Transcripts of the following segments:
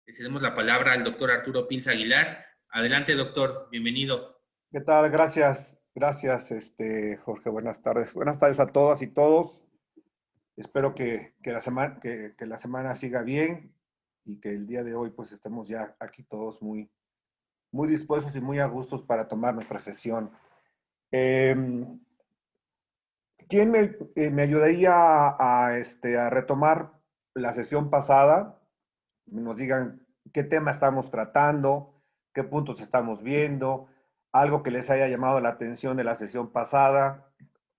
Le cedemos la palabra al doctor Arturo Pinza Aguilar. Adelante, doctor. Bienvenido. ¿Qué tal? Gracias, Jorge. Buenas tardes. Buenas tardes a todas y todos. Espero que la semana siga bien y que el día de hoy pues estemos ya aquí todos muy dispuestos y muy a gustos para tomar nuestra sesión. Eh, ¿Quién me ayudaría a retomar la sesión pasada? Nos digan qué tema estamos tratando, qué puntos estamos viendo, algo que les haya llamado la atención de la sesión pasada,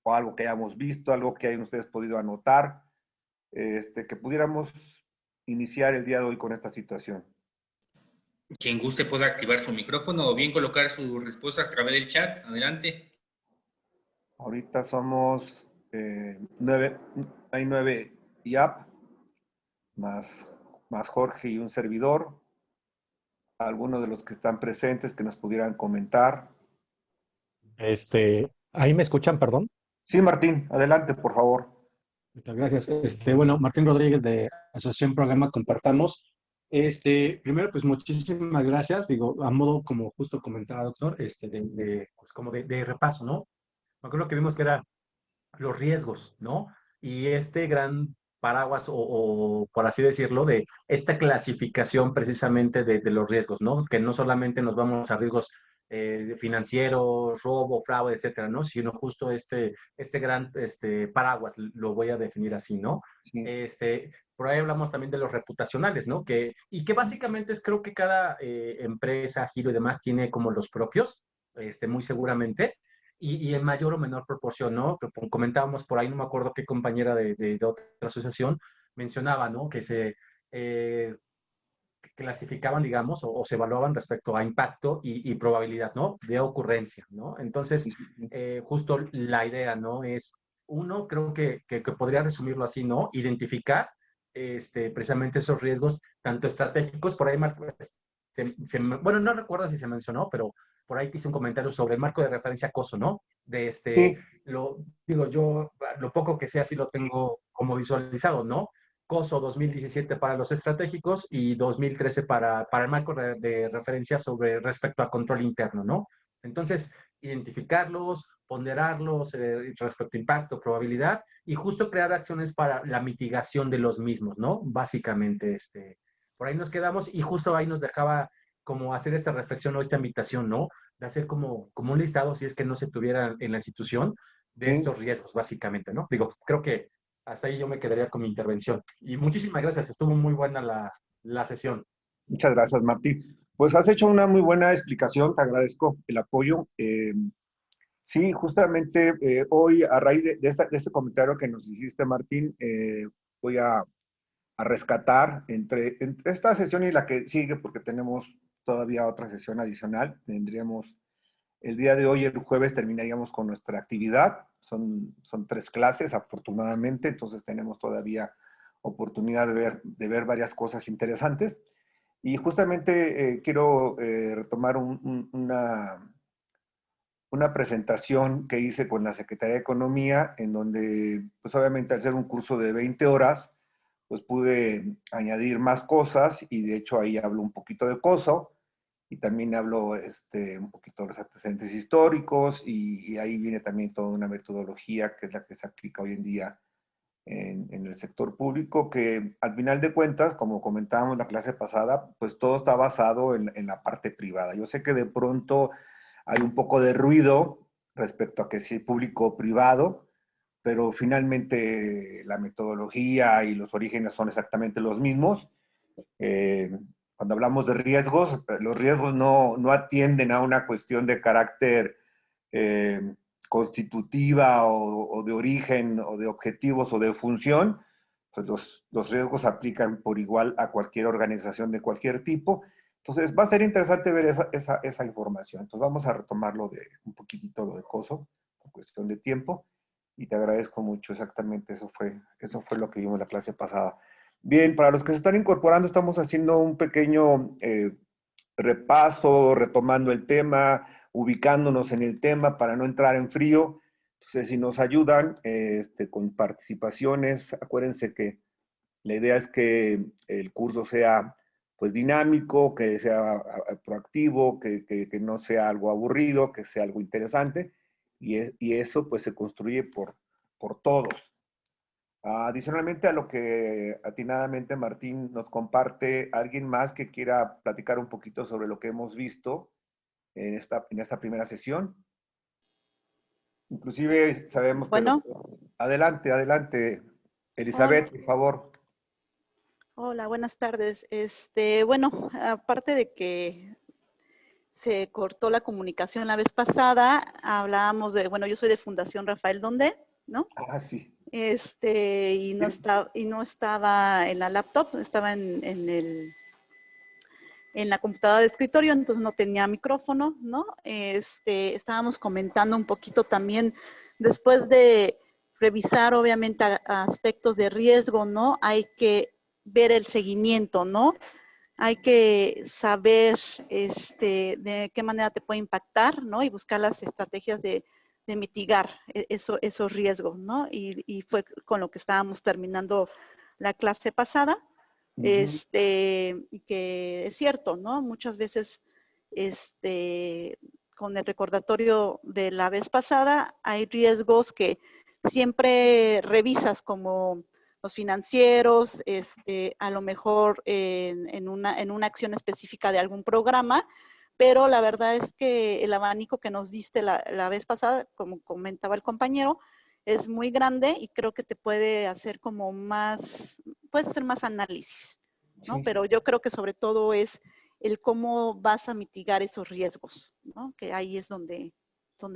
o algo que hayamos visto, algo que hayan ustedes podido anotar, que pudiéramos iniciar el día de hoy con esta situación. Quien guste pueda activar su micrófono o bien colocar sus respuestas a través del chat. Adelante. Ahorita somos hay 9 más, más Jorge y un servidor. Algunos de los que están presentes que nos pudieran comentar. Ahí me escuchan, perdón. Sí, Martín, adelante, por favor. Muchas gracias. Bueno, Martín Rodríguez de Asociación Programa Compartamos. Primero, pues muchísimas gracias. Digo, a modo, como justo comentaba, doctor, pues, como de repaso, ¿no? Me acuerdo que vimos que eran los riesgos, ¿no? Y este gran paraguas, o por así decirlo, de esta clasificación precisamente de los riesgos, ¿no? Que no solamente nos vamos a riesgos financieros, robo, fraude, etcétera, ¿no? Sino justo este gran paraguas, lo voy a definir así, ¿no? Sí. Por ahí hablamos también de los reputacionales, ¿no? Y que básicamente es, creo que cada empresa, giro y demás tiene como los propios, muy seguramente, y en mayor o menor proporción, ¿no? Comentábamos por ahí, no me acuerdo qué compañera de otra asociación mencionaba, ¿no? Que se clasificaban, digamos, o se evaluaban respecto a impacto y probabilidad, ¿no? De ocurrencia, ¿no? Entonces, justo la idea, ¿no? Es, uno, creo que podría resumirlo así, ¿no? Identificar precisamente esos riesgos, tanto estratégicos, por ahí, bueno, no recuerdo si se mencionó, pero por ahí hice un comentario sobre el marco de referencia acoso, ¿no? Sí, Digo, yo lo poco que sé así lo tengo como visualizado, ¿no? COSO 2017 para los estratégicos y 2013 para el marco de referencia sobre respecto a control interno, ¿no? Entonces, identificarlos, ponderarlos respecto a impacto, probabilidad y justo crear acciones para la mitigación de los mismos, ¿no? Básicamente, por ahí nos quedamos y justo ahí nos dejaba como hacer esta reflexión o esta invitación, ¿no? De hacer como un listado, si es que no se tuviera en la institución, de sí. estos riesgos, básicamente, ¿no? Digo, creo que hasta ahí yo me quedaría con mi intervención. Y muchísimas gracias, estuvo muy buena la sesión. Muchas gracias, Martín. Pues has hecho una muy buena explicación, te agradezco el apoyo. Sí, justamente hoy, a raíz de este comentario que nos hiciste, Martín, voy a rescatar entre esta sesión y la que sigue, porque tenemos todavía otra sesión adicional. Tendríamos el día de hoy, el jueves, terminaríamos con nuestra actividad. Son 3 clases, afortunadamente, entonces tenemos todavía oportunidad de ver varias cosas interesantes. Y justamente quiero retomar una presentación que hice con la Secretaría de Economía, en donde, pues obviamente al ser un curso de 20 horas, pues pude añadir más cosas y de hecho ahí hablo un poquito de COSO y también hablo un poquito de los antecedentes históricos y ahí viene también toda una metodología que es la que se aplica hoy en día en el sector público, que al final de cuentas, como comentábamos la clase pasada, pues todo está basado en la parte privada. Yo sé que de pronto hay un poco de ruido respecto a que si público o privado, pero finalmente la metodología y los orígenes son exactamente los mismos. Eh, Cuando hablamos de riesgos, los riesgos no atienden a una cuestión de carácter eh, constitutiva o de origen o de objetivos o de función, pues los riesgos aplican por igual a cualquier organización de cualquier tipo. Entonces va a ser interesante ver esa información. Entonces vamos a retomarlo de un poquitito lo de COSO, por cuestión de tiempo, y te agradezco mucho, exactamente eso fue lo que vimos en la clase pasada. Bien, para los que se están incorporando, estamos haciendo un pequeño repaso, retomando el tema, ubicándonos en el tema para no entrar en frío. Entonces, si nos ayudan con participaciones, acuérdense que la idea es que el curso sea pues dinámico, que sea proactivo, que no sea algo aburrido, que sea algo interesante, y eso pues se construye por todos. Adicionalmente a lo que atinadamente Martín nos comparte, ¿alguien más que quiera platicar un poquito sobre lo que hemos visto en esta primera sesión? Inclusive sabemos que... Bueno, Adelante, adelante, hola, Elizabeth, por favor. hola, buenas tardes. Bueno, aparte de que se cortó la comunicación la vez pasada, hablábamos de, bueno, yo soy de Fundación Rafael Donde, ¿no? Ah, sí. Y no estaba en la laptop, estaba en la computadora de escritorio, entonces no tenía micrófono, ¿no? Estábamos comentando un poquito también, después de revisar obviamente aspectos de riesgo, ¿no? Hay que ver el seguimiento, ¿no? Hay que saber de qué manera te puede impactar, ¿no? Y buscar las estrategias de mitigar esos riesgos, ¿no? Y fue con lo que estábamos terminando la clase pasada. Y que es cierto, ¿no? Muchas veces, con el recordatorio de la vez pasada, hay riesgos que siempre revisas como los financieros, a lo mejor en una acción específica de algún programa, pero la verdad es que el abanico que nos diste la vez pasada, como comentaba el compañero, es muy grande y creo que te puede hacer como más, puedes hacer más análisis, ¿no? Sí. Pero yo creo que sobre todo es el cómo vas a mitigar esos riesgos, ¿no? Que ahí es donde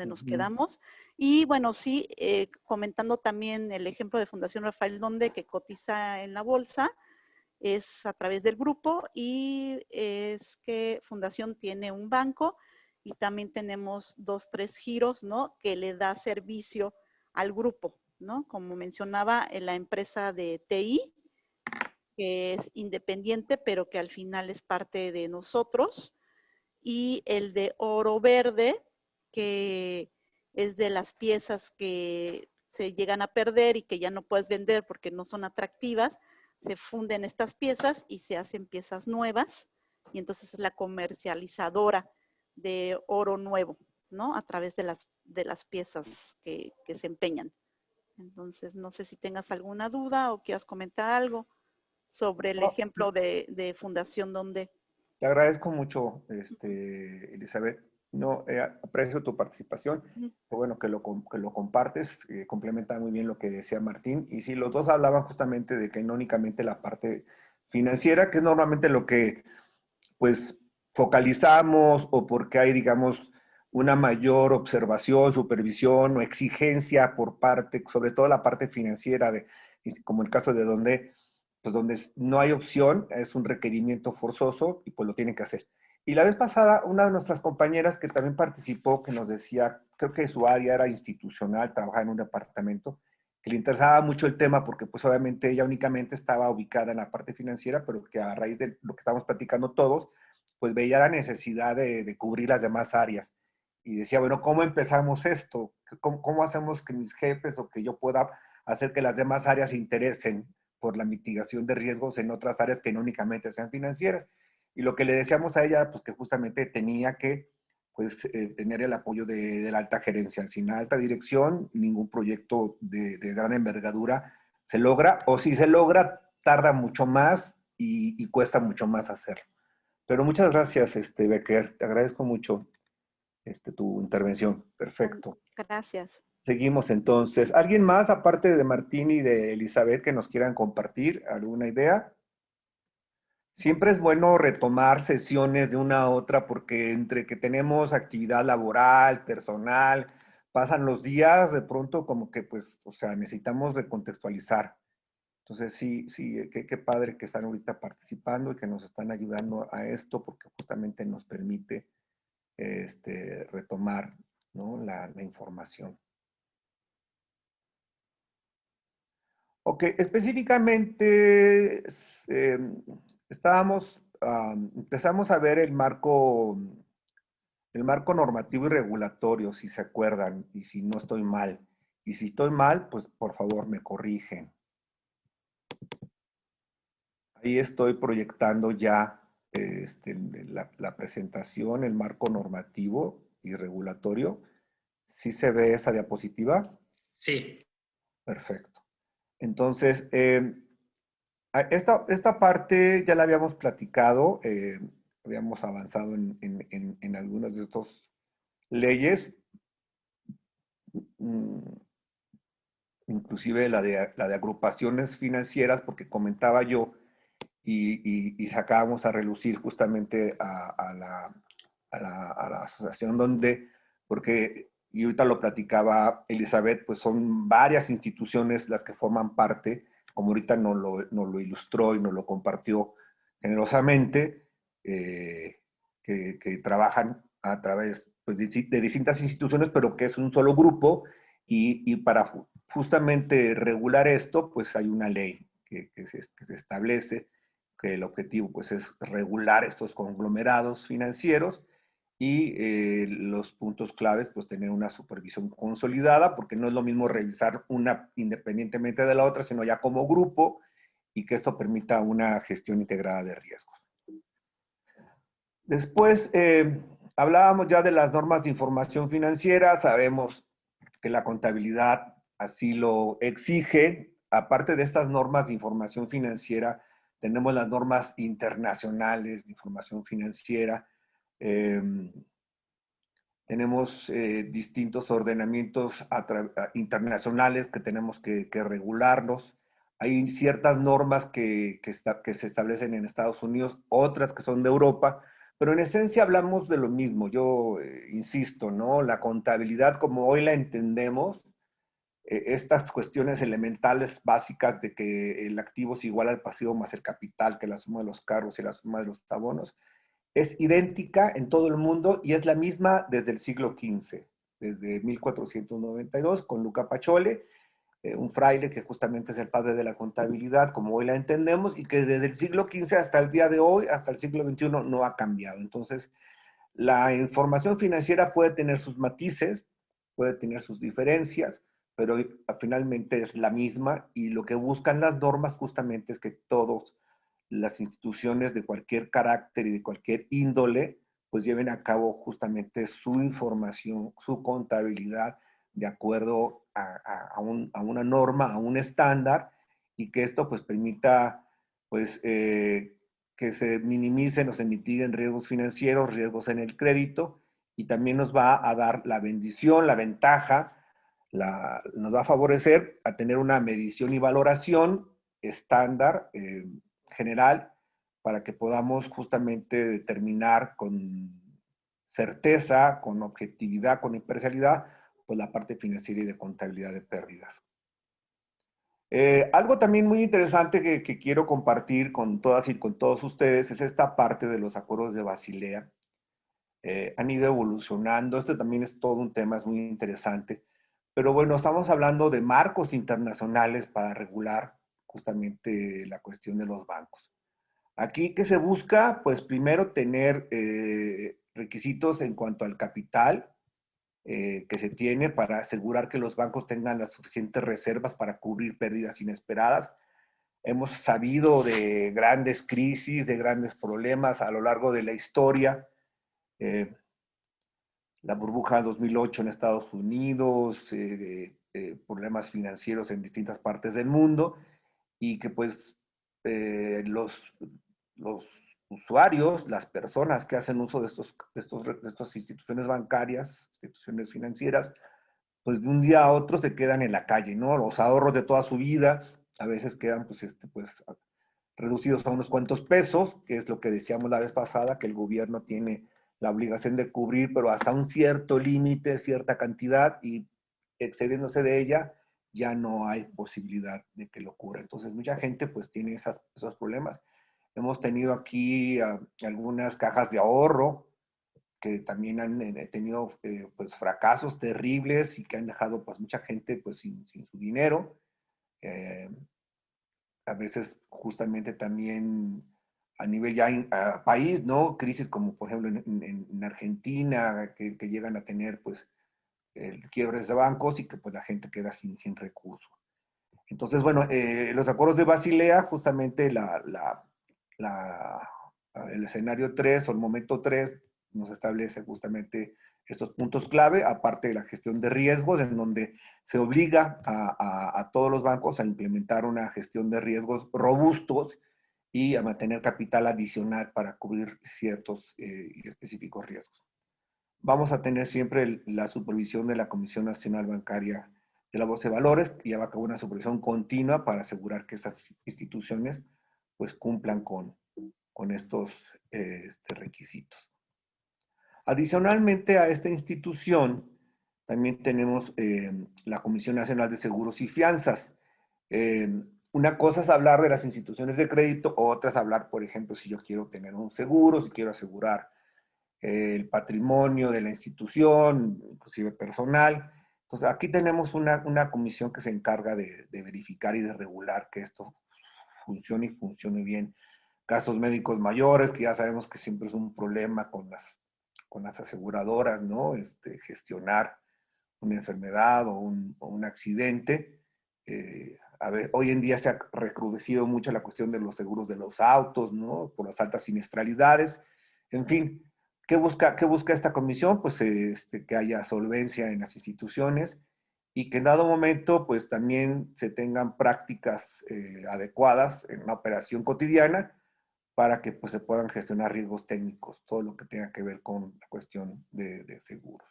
nos quedamos. Y bueno, sí, comentando también el ejemplo de Fundación Rafael Donde, que cotiza en la bolsa, es a través del grupo, y es que Fundación tiene un banco y también tenemos 2, 3 giros, ¿no? Que le da servicio al grupo, ¿no? Como mencionaba, en la empresa de TI, que es independiente, pero que al final es parte de nosotros, y el de oro verde, que es de las piezas que se llegan a perder y que ya no puedes vender porque no son atractivas, se funden estas piezas y se hacen piezas nuevas, y entonces es la comercializadora de oro nuevo, ¿no? A través de las piezas que se empeñan. Entonces, no sé si tengas alguna duda o quieras comentar algo sobre el No, ejemplo de Fundación Donde. te agradezco mucho, Elizabeth. No, aprecio tu participación. Qué bueno que lo compartes, complementa muy bien lo que decía Martín. Y sí, los dos hablaban justamente de que no únicamente la parte financiera, que es normalmente lo que pues focalizamos o porque hay, digamos, una mayor observación, supervisión o exigencia por parte, sobre todo la parte financiera, como el caso de donde, pues donde no hay opción, es un requerimiento forzoso y pues lo tienen que hacer. Y la vez pasada, una de nuestras compañeras que también participó, que nos decía, creo que su área era institucional, trabajaba en un departamento, que le interesaba mucho el tema porque pues obviamente ella únicamente estaba ubicada en la parte financiera, pero que a raíz de lo que estamos platicando todos, pues veía la necesidad de cubrir las demás áreas. Y decía, bueno, ¿cómo empezamos esto? ¿Cómo hacemos que mis jefes o que yo pueda hacer que las demás áreas se interesen por la mitigación de riesgos en otras áreas que no únicamente sean financieras? Y lo que le decíamos a ella, pues que justamente tenía que pues, tener el apoyo de la alta gerencia. Sin alta dirección, ningún proyecto de gran envergadura se logra, o si se logra, tarda mucho más y cuesta mucho más hacerlo. Pero muchas gracias, Becker. Te agradezco mucho tu intervención. Perfecto. Gracias. Seguimos entonces. ¿Alguien más, aparte de Martín y de Elizabeth, que nos quieran compartir alguna idea? Siempre es bueno retomar sesiones de una a otra porque entre que tenemos actividad laboral, personal, pasan los días, de pronto como que pues, o sea, necesitamos recontextualizar. Entonces sí, sí, qué padre que están ahorita participando y que nos están ayudando a esto porque justamente nos permite retomar, ¿no? la información. Ok, específicamente empezamos a ver el marco normativo y regulatorio, si se acuerdan, y si no estoy mal. Y si estoy mal, pues por favor me corrigen. Ahí estoy proyectando ya la presentación, el marco normativo y regulatorio. ¿Sí se ve esta diapositiva? Sí. Perfecto. Entonces, esta parte ya la habíamos platicado, habíamos avanzado en algunas de estas leyes, inclusive la de agrupaciones financieras, porque comentaba yo y sacábamos a relucir justamente a la asociación donde, porque, y ahorita lo platicaba Elizabeth, pues son varias instituciones las que forman parte, como ahorita nos lo ilustró y nos lo compartió generosamente, que trabajan a través pues, de distintas instituciones, pero que es un solo grupo, y para justamente regular esto, pues hay una ley que se establece, que el objetivo pues, es regular estos conglomerados financieros y los puntos claves, pues tener una supervisión consolidada, porque no es lo mismo revisar una independientemente de la otra, sino ya como grupo, y que esto permita una gestión integrada de riesgos. Después, hablábamos ya de las normas de información financiera, sabemos que la contabilidad así lo exige. Aparte de estas normas de información financiera, tenemos las normas internacionales de información financiera, tenemos distintos ordenamientos internacionales que tenemos que regularlos. Hay ciertas normas que se establecen en Estados Unidos, otras que son de Europa, pero en esencia hablamos de lo mismo. Yo insisto, ¿no? La contabilidad como hoy la entendemos, estas cuestiones elementales básicas de que el activo es igual al pasivo más el capital, que la suma de los cargos y la suma de los abonos, es idéntica en todo el mundo y es la misma desde el siglo XV, desde 1492, con Luca Pacioli, un fraile que justamente es el padre de la contabilidad, como hoy la entendemos, y que desde el siglo XV hasta el día de hoy, hasta el siglo XXI, no ha cambiado. Entonces, la información financiera puede tener sus matices, puede tener sus diferencias, pero finalmente es la misma, y lo que buscan las normas justamente es que todas las instituciones de cualquier carácter y de cualquier índole, pues lleven a cabo justamente su información, su contabilidad, de acuerdo a una norma, a un estándar, y que esto pues permita pues que se minimicen o se mitiguen riesgos financieros, riesgos en el crédito, y también nos va a dar la bendición, la ventaja, nos va a favorecer a tener una medición y valoración estándar, general, para que podamos justamente determinar con certeza, con objetividad, con imparcialidad, pues la parte financiera y de contabilidad de pérdidas. Algo también muy interesante que quiero compartir con todas y con todos ustedes es esta parte de los acuerdos de Basilea. Han ido evolucionando, este también es todo un tema, es muy interesante, pero bueno, estamos hablando de marcos internacionales para regular justamente la cuestión de los bancos. Aquí, ¿qué se busca? Pues primero tener requisitos en cuanto al capital que se tiene para asegurar que los bancos tengan las suficientes reservas para cubrir pérdidas inesperadas. Hemos sabido de grandes crisis, de grandes problemas a lo largo de la historia. La burbuja 2008 en Estados Unidos, problemas financieros en distintas partes del mundo, y que pues los usuarios, las personas que hacen uso de estas instituciones bancarias, instituciones financieras, pues de un día a otro se quedan en la calle, ¿no? Los ahorros de toda su vida a veces quedan pues reducidos a unos cuantos pesos, que es lo que decíamos la vez pasada, que el gobierno tiene la obligación de cubrir, pero hasta un cierto límite, cierta cantidad, y excediéndose de ella, ya no hay posibilidad de que lo cubra. Entonces, mucha gente pues tiene esos problemas. Hemos tenido aquí algunas cajas de ahorro que también han tenido pues fracasos terribles y que han dejado pues mucha gente pues sin su dinero. A veces justamente también a nivel ya país, ¿no? Crisis como por ejemplo en Argentina, que llegan a tener pues quiebres de bancos y que pues la gente queda sin recursos. Entonces, bueno, los acuerdos de Basilea, justamente la el escenario 3 o el momento 3 nos establece justamente estos puntos clave, aparte de la gestión de riesgos, en donde se obliga a todos los bancos a implementar una gestión de riesgos robustos y a mantener capital adicional para cubrir ciertos y específicos riesgos. Vamos a tener siempre la supervisión de la Comisión Nacional Bancaria de la Bolsa de Valores, que lleva a cabo una supervisión continua para asegurar que estas instituciones pues cumplan con estos requisitos. Adicionalmente a esta institución, también tenemos la Comisión Nacional de Seguros y Fianzas. Una cosa es hablar de las instituciones de crédito, otra es hablar, por ejemplo, si yo quiero tener un seguro, si quiero asegurar el patrimonio de la institución, inclusive personal. Entonces, aquí tenemos una comisión que se encarga de verificar y de regular que esto funcione y funcione bien. Gastos médicos mayores, que ya sabemos que siempre es un problema con las aseguradoras, ¿no? Gestionar una enfermedad o un accidente. Hoy en día se ha recrudecido mucho la cuestión de los seguros de los autos, ¿no? Por las altas siniestralidades. En fin, ¿qué busca esta comisión? Pues que haya solvencia en las instituciones y que en dado momento pues también se tengan prácticas adecuadas en una operación cotidiana para que pues se puedan gestionar riesgos técnicos, todo lo que tenga que ver con la cuestión de seguros.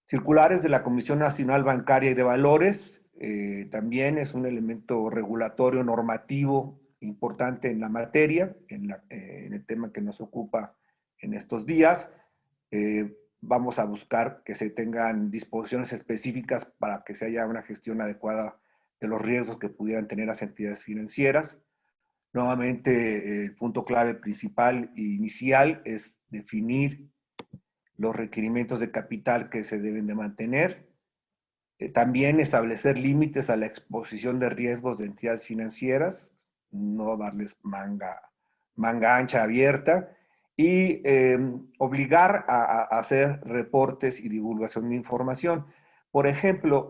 Circulares de la Comisión Nacional Bancaria y de Valores, también es un elemento regulatorio normativo importante en la materia, en el tema que nos ocupa en estos días. Vamos a buscar que se tengan disposiciones específicas para que se haya una gestión adecuada de los riesgos que pudieran tener las entidades financieras. Nuevamente, el punto clave principal e inicial es definir los requerimientos de capital que se deben de mantener. También establecer límites a la exposición de riesgos de entidades financieras, no darles manga ancha abierta, y obligar a hacer reportes y divulgación de información. Por ejemplo,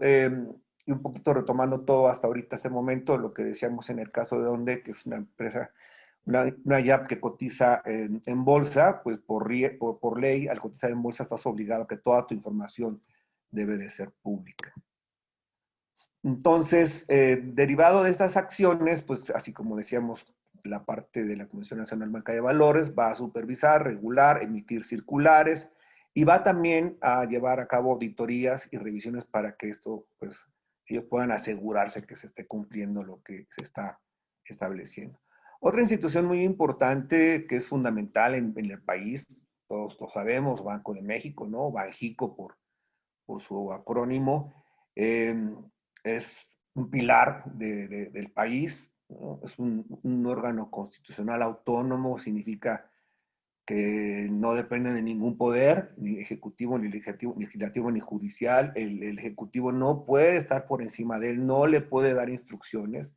y un poquito retomando todo hasta ahorita, este momento, lo que decíamos en el caso de Onde, que es una empresa, una IAP que cotiza en bolsa, pues por ley, al cotizar en bolsa estás obligado a que toda tu información debe de ser pública. Entonces, derivado de estas acciones, pues así como decíamos, la parte de la Comisión Nacional Bancaria de Valores va a supervisar, regular, emitir circulares y va también a llevar a cabo auditorías y revisiones para que esto, pues, ellos puedan asegurarse que se esté cumpliendo lo que se está estableciendo. Otra institución muy importante que es fundamental en el país, todos lo sabemos, Banco de México, ¿no? Banjico por su acrónimo, es un pilar del país, ¿no? Es un órgano constitucional autónomo, significa que no depende de ningún poder, ni ejecutivo, ni legislativo, ni judicial. El ejecutivo no puede estar por encima de él, no le puede dar instrucciones.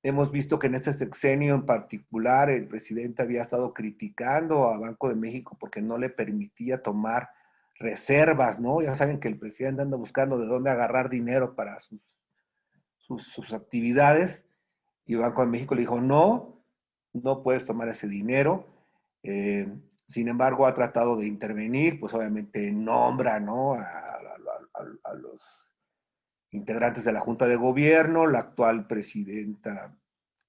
Hemos visto que en este sexenio en particular el presidente había estado criticando a Banco de México porque no le permitía tomar reservas, ¿no? Ya saben que el presidente anda buscando de dónde agarrar dinero para sus actividades, y Banco de México le dijo, no puedes tomar ese dinero. Sin embargo, ha tratado de intervenir, pues obviamente nombra, ¿no? a los integrantes de la Junta de Gobierno. La actual presidenta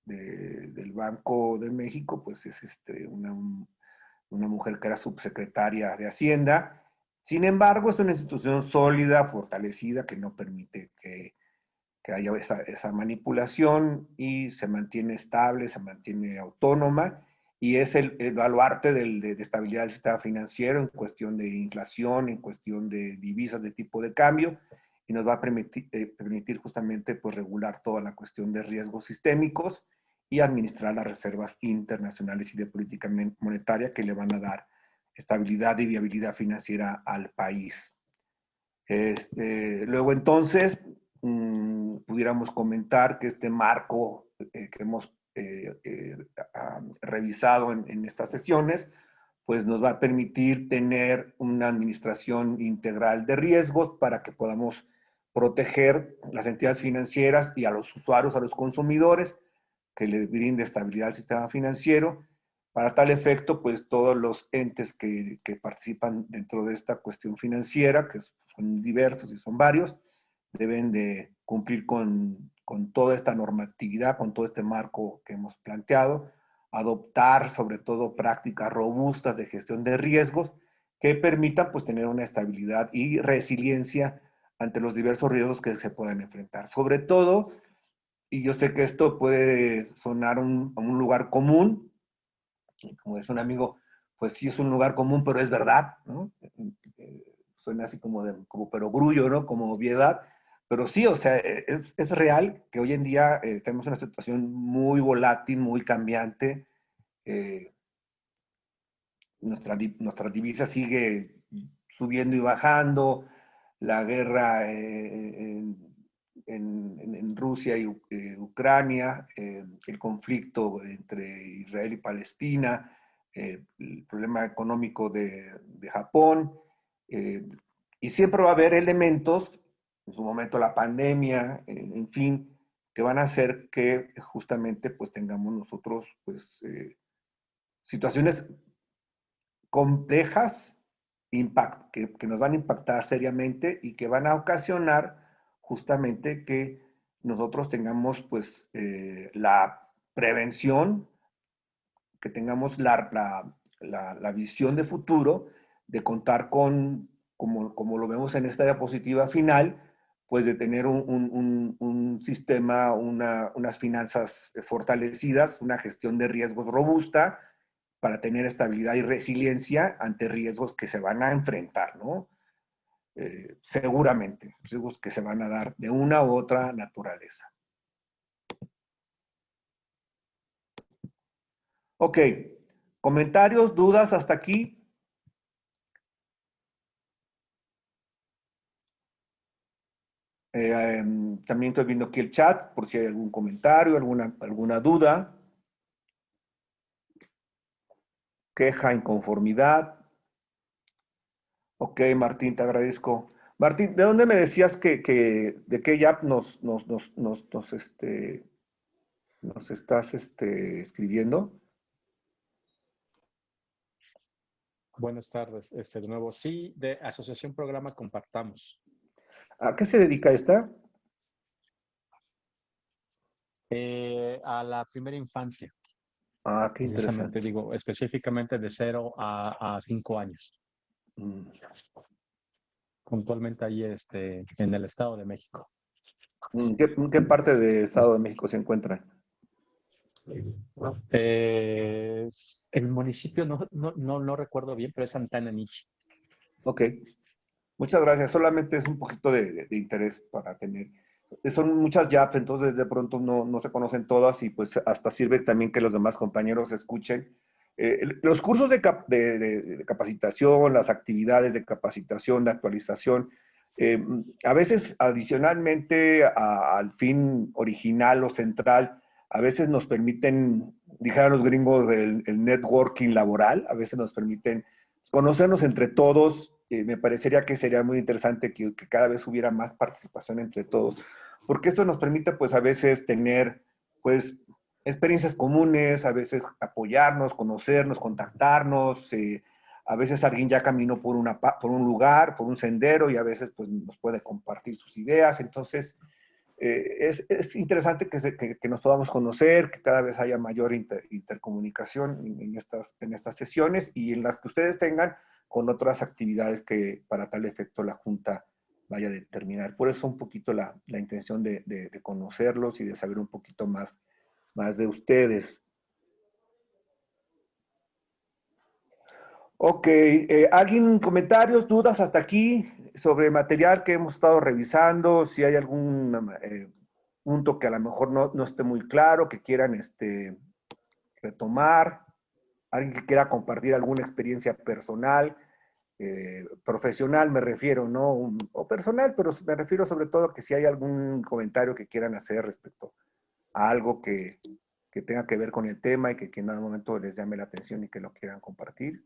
del Banco de México, pues es una mujer que era subsecretaria de Hacienda. Sin embargo, es una institución sólida, fortalecida, que no permite que haya esa manipulación y se mantiene estable, se mantiene autónoma, y es el baluarte de estabilidad del sistema financiero en cuestión de inflación, en cuestión de divisas de tipo de cambio, y nos va a permitir justamente pues, regular toda la cuestión de riesgos sistémicos y administrar las reservas internacionales y de política monetaria que le van a dar estabilidad y viabilidad financiera al país. Luego entonces, pudiéramos comentar que este marco que hemos revisado en estas sesiones, pues nos va a permitir tener una administración integral de riesgos para que podamos proteger las entidades financieras y a los usuarios, a los consumidores, que le brinde estabilidad al sistema financiero. Para tal efecto, pues todos los entes que participan dentro de esta cuestión financiera, que son diversos y son varios, deben de cumplir con toda esta normatividad, con todo este marco que hemos planteado, adoptar sobre todo prácticas robustas de gestión de riesgos que permitan pues tener una estabilidad y resiliencia ante los diversos riesgos que se puedan enfrentar. Sobre todo, y yo sé que esto puede sonar a un lugar común, como es un amigo, pues sí es un lugar común, pero es verdad, ¿no? Suena así como perogrullo, ¿no? Como obviedad, pero sí, o sea, es real que hoy en día tenemos una situación muy volátil, muy cambiante. eh, nuestra divisa sigue subiendo y bajando, la guerra en Rusia y Ucrania, el conflicto entre Israel y Palestina, el problema económico de Japón, eh, y siempre va a haber elementos, en su momento la pandemia, en fin, que van a hacer que justamente pues tengamos nosotros pues situaciones complejas que nos van a impactar seriamente y que van a ocasionar justamente que nosotros tengamos pues la prevención, que tengamos la visión de futuro de contar con, como lo vemos en esta diapositiva final, pues de tener un sistema, unas finanzas fortalecidas, una gestión de riesgos robusta, para tener estabilidad y resiliencia ante riesgos que se van a enfrentar, ¿no? Seguramente, riesgos que se van a dar de una u otra naturaleza. Ok, comentarios, dudas hasta aquí. También estoy viendo aquí el chat por si hay algún comentario, alguna duda, queja, inconformidad. Ok, Martín, te agradezco. Martín, ¿de dónde me decías de qué app nos estás escribiendo? Buenas tardes. De nuevo, sí, de Asociación Programa Compartamos. ¿A qué se dedica esta? A la primera infancia, Ah, qué precisamente, interesante. digo, específicamente de 0 a 5 años, Mm. puntualmente ahí en el Estado de México. ¿En qué parte de Estado de México se encuentra? El municipio no recuerdo bien, pero es Santana Nichi. Ok, muchas gracias. Solamente es un poquito de interés para tener. Son muchas apps, entonces de pronto no se conocen todas y pues hasta sirve también que los demás compañeros escuchen. Los cursos de capacitación, las actividades de capacitación, de actualización, a veces adicionalmente al fin original o central, a veces nos permiten, dijeron los gringos, el networking laboral, a veces nos permiten conocernos entre todos. Me parecería que sería muy interesante que cada vez hubiera más participación entre todos, porque esto nos permite pues a veces tener pues experiencias comunes, a veces apoyarnos, conocernos, contactarnos, a veces alguien ya caminó por un lugar, por un sendero y a veces pues nos puede compartir sus ideas. Entonces es interesante que nos podamos conocer, que cada vez haya mayor intercomunicación en estas sesiones y en las que ustedes tengan con otras actividades que para tal efecto la Junta vaya a determinar. Por eso un poquito la intención de conocerlos y de saber un poquito más de ustedes. Ok, ¿alguien comentarios, dudas hasta aquí sobre material que hemos estado revisando? Si hay algún punto que a lo mejor no esté muy claro, que quieran retomar, alguien que quiera compartir alguna experiencia personal, profesional me refiero, ¿no? O personal, pero me refiero sobre todo que si hay algún comentario que quieran hacer respecto a algo que tenga que ver con el tema y que en algún momento les llame la atención y que lo quieran compartir.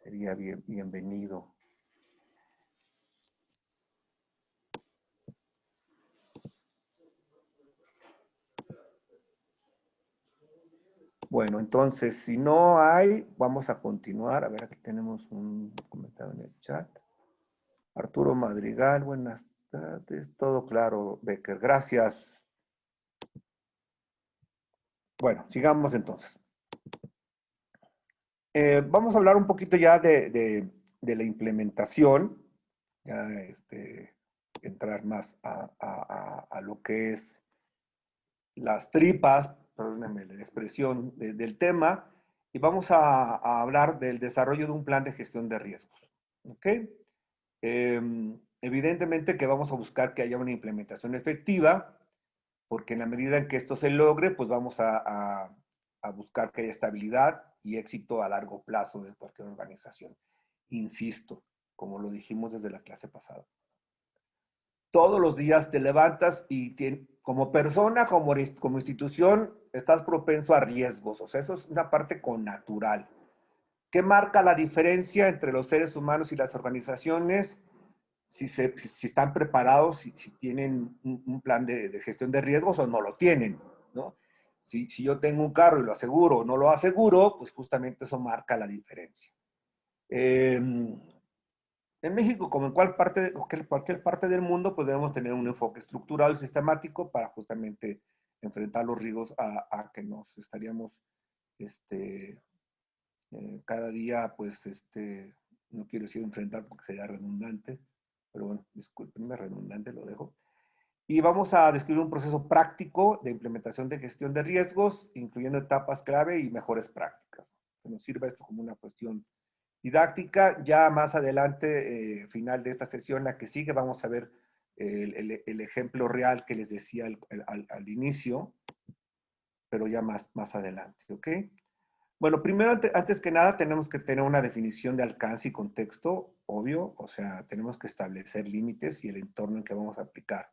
Sería bienvenido. Bueno, entonces, si no hay, vamos a continuar. A ver, aquí tenemos un comentario en el chat. Arturo Madrigal, buenas tardes. Todo claro, Becker. Gracias. Bueno, sigamos entonces. Vamos a hablar un poquito ya de la implementación. Ya, entrar más a lo que es las tripas, perdónenme la expresión del tema, y vamos a hablar del desarrollo de un plan de gestión de riesgos. ¿Ok? Evidentemente que vamos a buscar que haya una implementación efectiva, porque en la medida en que esto se logre, pues vamos a buscar que haya estabilidad y éxito a largo plazo de cualquier organización. Insisto, como lo dijimos desde la clase pasada. Todos los días te levantas y como persona, como institución, estás propenso a riesgos. O sea, eso es una parte connatural. ¿Qué marca la diferencia entre los seres humanos y las organizaciones? Si están preparados, si tienen un plan de gestión de riesgos o no lo tienen, ¿no? Si yo tengo un carro y lo aseguro o no lo aseguro, pues justamente eso marca la diferencia. En México, como en cualquier parte del mundo, pues debemos tener un enfoque estructurado y sistemático para justamente enfrentar los riesgos a que nos estaríamos cada día, pues, no quiero decir enfrentar porque sería redundante, pero bueno, discúlpenme, redundante lo dejo. Y vamos a describir un proceso práctico de implementación de gestión de riesgos, incluyendo etapas clave y mejores prácticas. Que nos sirva esto como una cuestión didáctica. Ya más adelante, final de esta sesión, la que sigue, vamos a ver el ejemplo real que les decía al inicio, pero ya más adelante, ¿ok? Bueno, primero, antes que nada, tenemos que tener una definición de alcance y contexto, obvio, o sea, tenemos que establecer límites y el entorno en que vamos a aplicar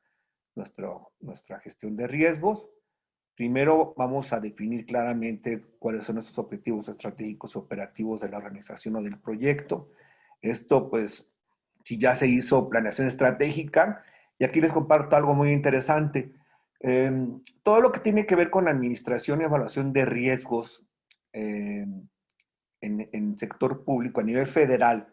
nuestra gestión de riesgos. Primero, vamos a definir claramente cuáles son nuestros objetivos estratégicos y operativos de la organización o del proyecto. Esto, pues, si ya se hizo planeación estratégica, y aquí les comparto algo muy interesante. Todo lo que tiene que ver con administración y evaluación de riesgos en sector público a nivel federal,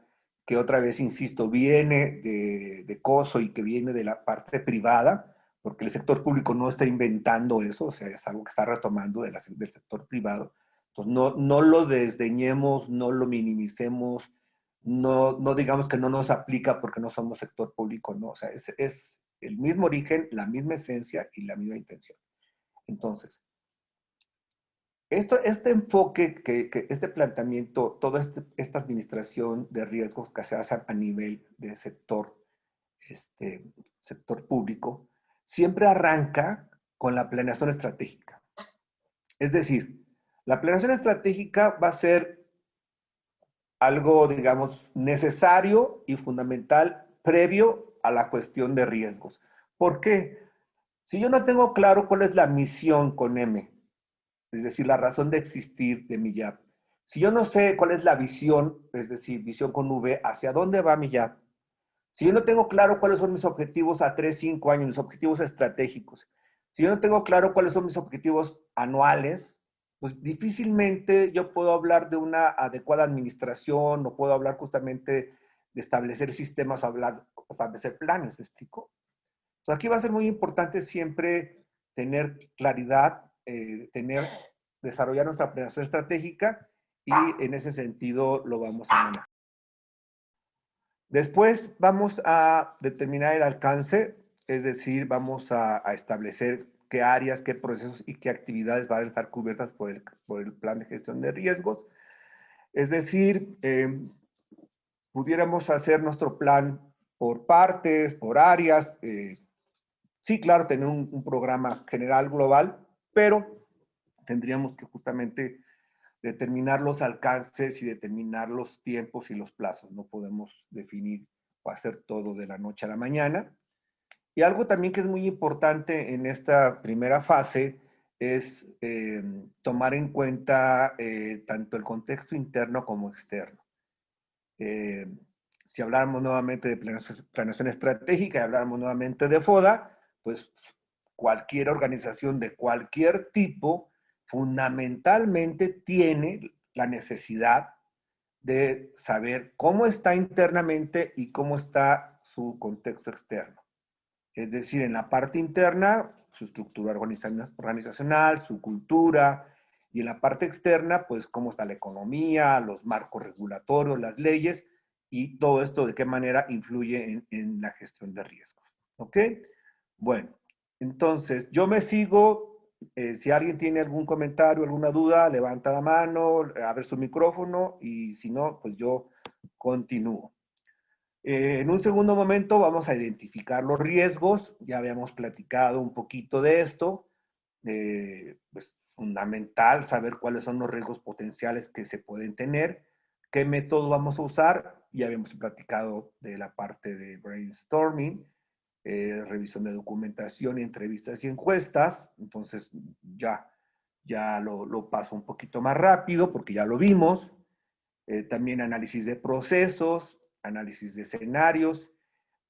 que otra vez, insisto, viene de COSO y que viene de la parte privada, porque el sector público no está inventando eso, o sea, es algo que está retomando del sector privado. Entonces, no lo desdeñemos, no lo minimicemos, no digamos que no nos aplica porque no somos sector público, no, o sea, es el mismo origen, la misma esencia y la misma intención. Entonces, este enfoque, este planteamiento, toda esta administración de riesgos que se hace a nivel de sector público, siempre arranca con la planeación estratégica. Es decir, la planeación estratégica va a ser algo, digamos, necesario y fundamental previo a la cuestión de riesgos. ¿Por qué? Si yo no tengo claro cuál es la misión con M, es decir, la razón de existir de mi YAP. Si yo no sé cuál es la visión, es decir, visión con V, hacia dónde va mi YAP. Si yo no tengo claro cuáles son mis objetivos a 3, 5 años, mis objetivos estratégicos. Si yo no tengo claro cuáles son mis objetivos anuales, pues difícilmente yo puedo hablar de una adecuada administración, no puedo hablar justamente de establecer sistemas, establecer planes, ¿me explico? Entonces aquí va a ser muy importante siempre tener claridad, desarrollar nuestra planeación estratégica y en ese sentido lo vamos a manejar. Después vamos a determinar el alcance, es decir, vamos a establecer qué áreas, qué procesos y qué actividades van a estar cubiertas por el plan de gestión de riesgos. Es decir, pudiéramos hacer nuestro plan por partes, por áreas. Sí, claro, tener un programa general global, pero tendríamos que justamente determinar los alcances y determinar los tiempos y los plazos. No podemos definir o hacer todo de la noche a la mañana. Y algo también que es muy importante en esta primera fase es tomar en cuenta tanto el contexto interno como externo. Si habláramos nuevamente de planeación estratégica y habláramos nuevamente de FODA, pues cualquier organización de cualquier tipo fundamentalmente tiene la necesidad de saber cómo está internamente y cómo está su contexto externo. Es decir, en la parte interna, su estructura organizacional, su cultura, y en la parte externa, pues cómo está la economía, los marcos regulatorios, las leyes, y todo esto de qué manera influye en la gestión de riesgos. ¿Ok? Bueno, entonces yo me sigo. Si alguien tiene algún comentario, alguna duda, levanta la mano, abre su micrófono, y si no, pues yo continúo. En un segundo momento vamos a identificar los riesgos. Ya habíamos platicado un poquito de esto. Pues fundamental saber cuáles son los riesgos potenciales que se pueden tener, qué método vamos a usar. Ya habíamos platicado de la parte de brainstorming, revisión de documentación, entrevistas y encuestas. Entonces ya lo paso un poquito más rápido porque ya lo vimos. También análisis de procesos, análisis de escenarios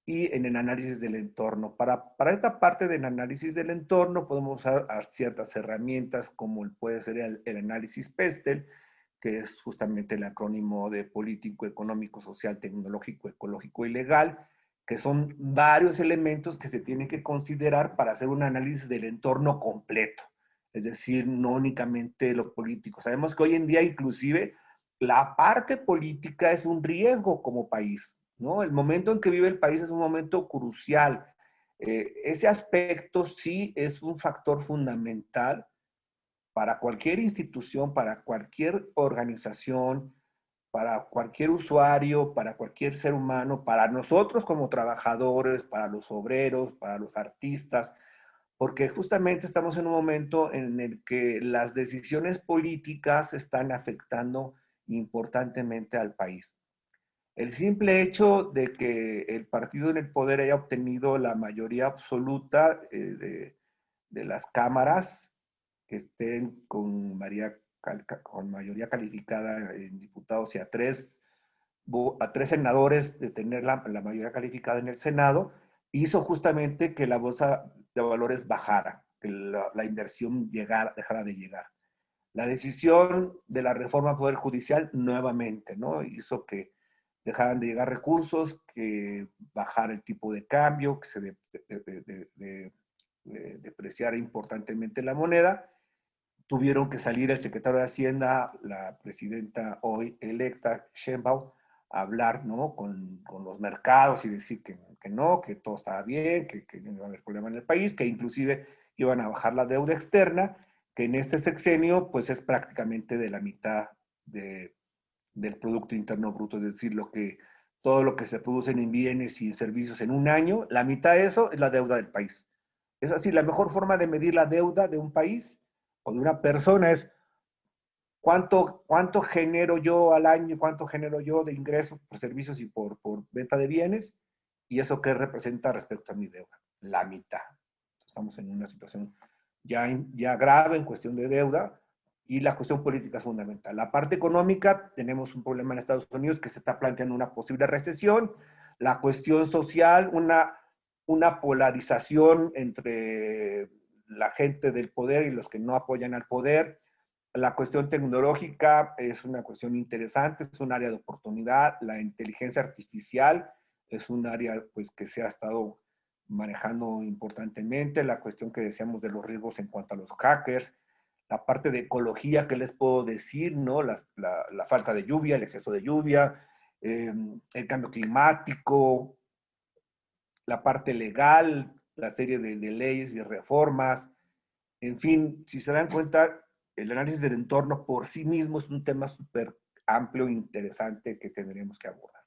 y en el análisis del entorno. Para esta parte del análisis del entorno podemos usar ciertas herramientas como puede ser el análisis PESTEL, que es justamente el acrónimo de político, económico, social, tecnológico, ecológico y legal, que son varios elementos que se tienen que considerar para hacer un análisis del entorno completo. Es decir, no únicamente lo político. Sabemos que hoy en día inclusive la parte política es un riesgo como país, ¿no? El momento en que vive el país es un momento crucial. Ese aspecto sí es un factor fundamental para cualquier institución, para cualquier organización, para cualquier usuario, para cualquier ser humano, para nosotros como trabajadores, para los obreros, para los artistas, porque justamente estamos en un momento en el que las decisiones políticas están afectando importantemente al país. El simple hecho de que el partido en el poder haya obtenido la mayoría absoluta de las cámaras que estén con mayoría calificada en diputados y a tres senadores de tener la mayoría calificada en el Senado, hizo justamente que la bolsa de valores bajara, que la inversión dejara de llegar. La decisión de la reforma al Poder Judicial nuevamente, ¿no? Hizo que dejaran de llegar recursos, que bajara el tipo de cambio, que se depreciara importantemente la moneda. Tuvieron que salir el secretario de Hacienda, la presidenta hoy electa, Sheinbaum, a hablar, ¿no?, con los mercados y decir que no, que todo estaba bien, que no iba a haber problema en el país, que inclusive iban a bajar la deuda externa, que en este sexenio pues es prácticamente de la mitad del Producto Interno Bruto, es decir, todo lo que se produce en bienes y servicios en un año, la mitad de eso es la deuda del país. Es así, la mejor forma de medir la deuda de un país o de una persona es cuánto genero yo al año, cuánto genero yo de ingresos por servicios y por venta de bienes, y eso qué representa respecto a mi deuda, la mitad. Estamos en una situación ya grave en cuestión de deuda, y la cuestión política es fundamental. La parte económica, tenemos un problema en Estados Unidos que se está planteando una posible recesión. La cuestión social, una polarización entre la gente del poder y los que no apoyan al poder. La cuestión tecnológica es una cuestión interesante, es un área de oportunidad. La inteligencia artificial es un área pues, que se ha estado manejando importantemente. La cuestión que decíamos de los riesgos en cuanto a los hackers. La parte de ecología, ¿qué les puedo decir? ¿No? La falta de lluvia, el exceso de lluvia, el cambio climático, la parte legal, la serie de leyes y reformas. En fin, si se dan cuenta, el análisis del entorno por sí mismo es un tema súper amplio e interesante que tendríamos que abordar.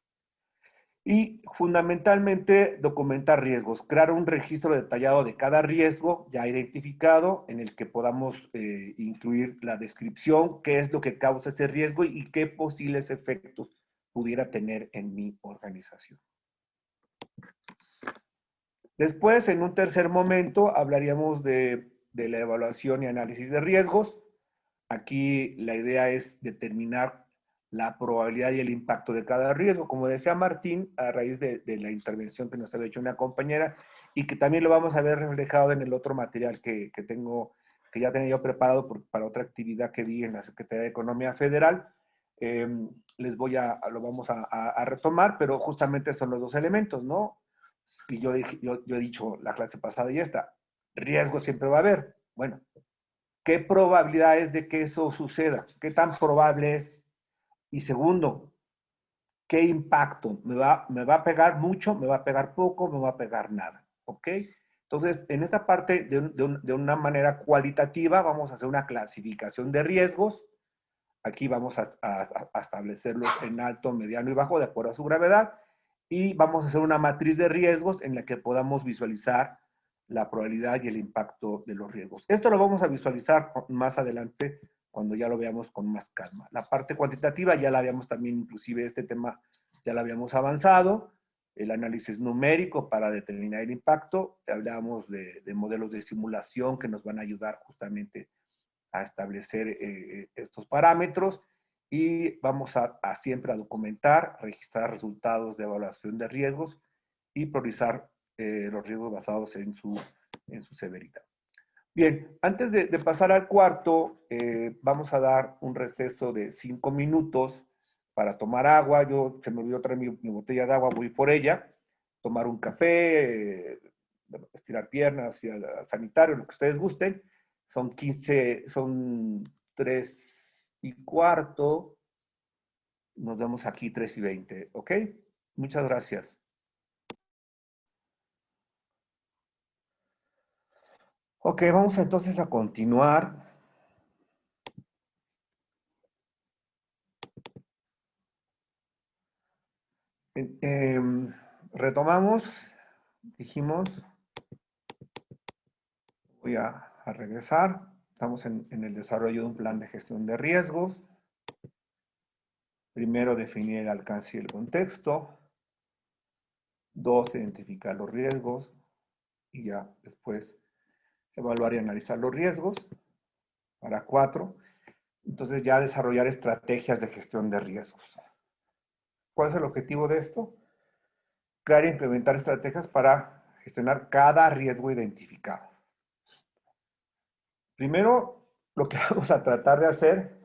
Y fundamentalmente documentar riesgos, crear un registro detallado de cada riesgo ya identificado en el que podamos incluir la descripción, qué es lo que causa ese riesgo y qué posibles efectos pudiera tener en mi organización. Después, en un tercer momento, hablaríamos de la evaluación y análisis de riesgos. Aquí la idea es determinar la probabilidad y el impacto de cada riesgo, como decía Martín, a raíz de la intervención que nos ha hecho una compañera, y que también lo vamos a ver reflejado en el otro material que tengo que ya tenía yo preparado para otra actividad que di en la Secretaría de Economía Federal. Lo vamos a retomar, pero justamente son los dos elementos, ¿no? Y yo he dicho la clase pasada y esta, riesgo siempre va a haber. Bueno, ¿qué probabilidad es de que eso suceda? ¿Qué tan probable es? Y segundo, ¿qué impacto? ¿Me va a pegar mucho? ¿Me va a pegar poco? ¿Me va a pegar nada? ¿Ok? Entonces, en esta parte, de una manera cualitativa, vamos a hacer una clasificación de riesgos. Aquí vamos a establecerlos en alto, mediano y bajo, de acuerdo a su gravedad. Y vamos a hacer una matriz de riesgos en la que podamos visualizar la probabilidad y el impacto de los riesgos. Esto lo vamos a visualizar más adelante cuando ya lo veamos con más calma. La parte cuantitativa ya la habíamos también, inclusive este tema ya lo habíamos avanzado. El análisis numérico para determinar el impacto. Hablábamos de modelos de simulación que nos van a ayudar justamente a establecer estos parámetros y vamos a siempre a documentar, registrar resultados de evaluación de riesgos y priorizar los riesgos basados en su severidad. Bien, antes de pasar al cuarto, vamos a dar un receso de 5 minutos para tomar agua. Se me olvidó traer mi botella de agua, voy por ella, tomar un café, estirar piernas, ir al sanitario, lo que ustedes gusten. Son 3:15. Nos vemos aquí 3:20, ¿ok? Muchas gracias. Ok, vamos entonces a continuar. Retomamos, dijimos, voy a regresar. Estamos en el desarrollo de un plan de gestión de riesgos. Primero, definir el alcance y el contexto. 2, identificar los riesgos. Y ya después, evaluar y analizar los riesgos. Para 4, entonces ya desarrollar estrategias de gestión de riesgos. ¿Cuál es el objetivo de esto? Crear e implementar estrategias para gestionar cada riesgo identificado. Primero, lo que vamos a tratar de hacer,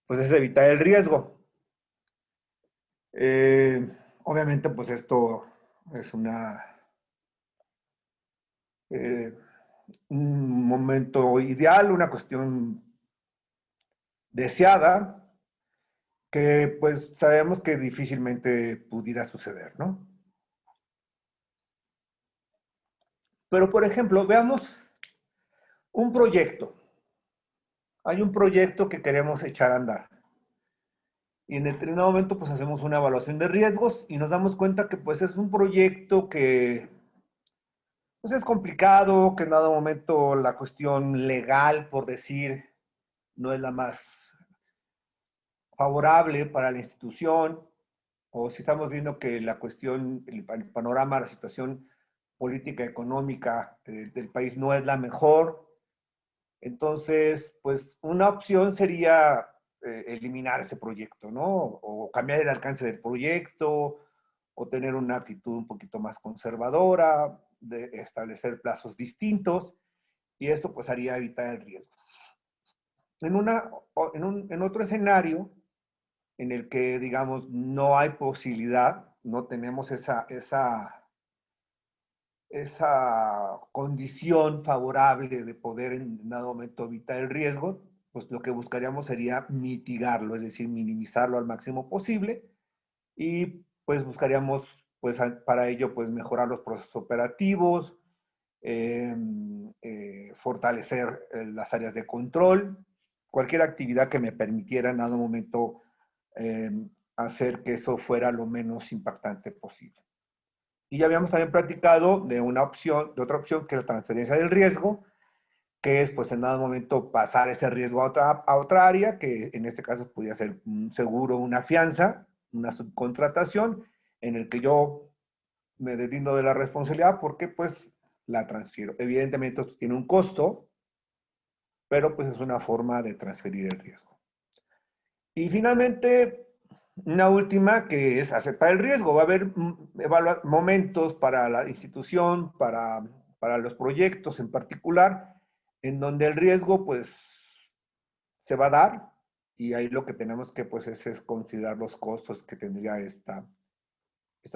pues es evitar el riesgo. Obviamente, pues esto es un momento ideal, una cuestión deseada, que pues sabemos que difícilmente pudiera suceder, ¿no? Pero, por ejemplo, veamos un proyecto. Hay un proyecto que queremos echar a andar. Y en determinado momento, pues hacemos una evaluación de riesgos y nos damos cuenta que pues es un proyecto que pues es complicado, que en dado momento la cuestión legal, por decir, no es la más favorable para la institución, o si estamos viendo que la cuestión, el panorama, la situación política económica del país no es la mejor. Entonces, pues una opción sería eliminar ese proyecto, ¿no? O cambiar el alcance del proyecto, o tener una actitud un poquito más conservadora, de establecer plazos distintos, y esto pues haría evitar el riesgo. En otro escenario, en el que, digamos, no hay posibilidad, no tenemos esa condición favorable de poder en dado momento evitar el riesgo, pues lo que buscaríamos sería mitigarlo, es decir, minimizarlo al máximo posible y pues buscaríamos pues para ello pues mejorar los procesos operativos, fortalecer las áreas de control, cualquier actividad que me permitiera en dado momento hacer que eso fuera lo menos impactante posible. Y ya habíamos también platicado de otra opción que es la transferencia del riesgo, que es pues en dado momento pasar ese riesgo a otra área, que en este caso podría ser un seguro, una fianza, una subcontratación, en el que yo me deslindo de la responsabilidad porque pues la transfiero. Evidentemente esto tiene un costo, pero pues es una forma de transferir el riesgo. Y finalmente, una última que es aceptar el riesgo. Va a haber momentos para la institución, para los proyectos en particular, en donde el riesgo pues se va a dar y ahí lo que tenemos que pues es considerar los costos que tendría esta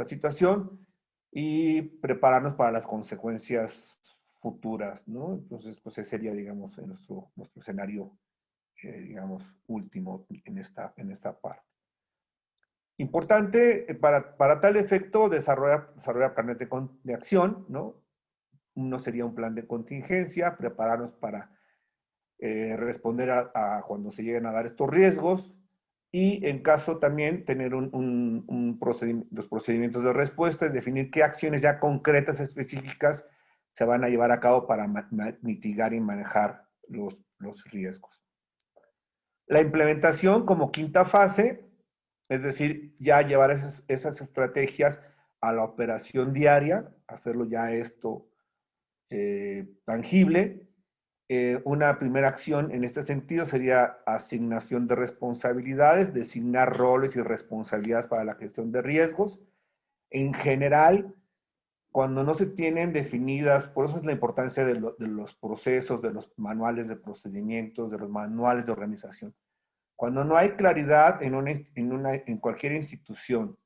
situación y prepararnos para las consecuencias futuras, ¿no? Entonces, pues ese sería, digamos, nuestro escenario, digamos, último en esta parte. Importante, para tal efecto, desarrollar planes de acción, ¿no? Uno sería un plan de contingencia, prepararnos para responder a cuando se lleguen a dar estos riesgos y en caso también tener los procedimientos de respuesta, es definir qué acciones ya concretas, específicas, se van a llevar a cabo para mitigar y manejar los riesgos. La implementación como quinta fase, es decir, ya llevar esas estrategias a la operación diaria, hacerlo ya esto tangible. Una primera acción en este sentido sería asignación de responsabilidades, designar roles y responsabilidades para la gestión de riesgos. En general, cuando no se tienen definidas, por eso es la importancia de los procesos, de los manuales de procedimientos, de los manuales de organización. Cuando no hay claridad en cualquier institución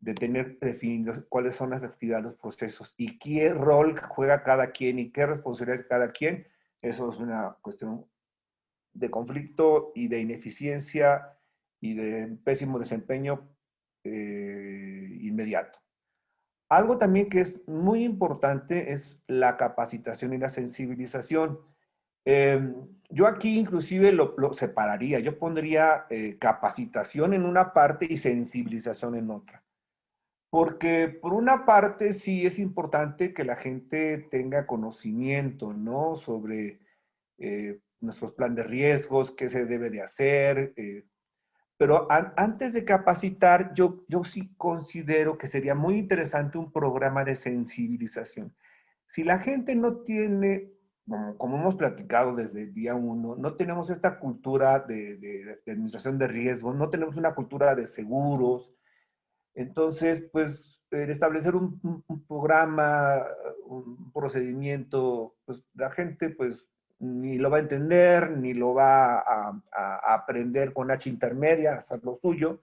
de tener definidos cuáles son las actividades, los procesos y qué rol juega cada quien y qué responsabilidades cada quien, eso es una cuestión de conflicto y de ineficiencia y de pésimo desempeño inmediato. Algo también que es muy importante es la capacitación y la sensibilización. Yo aquí inclusive lo separaría, yo pondría capacitación en una parte y sensibilización en otra. Porque por una parte sí es importante que la gente tenga conocimiento, ¿no? Sobre nuestros planes de riesgos, qué se debe de hacer. Pero antes de capacitar, yo sí considero que sería muy interesante un programa de sensibilización. Si la gente no tiene, como hemos platicado desde el día uno, no tenemos esta cultura de administración de riesgos, no tenemos una cultura de seguros, entonces, pues, establecer un programa, un procedimiento, pues la gente, pues, ni lo va a entender, ni lo va a aprender con H intermedia, a hacer lo suyo,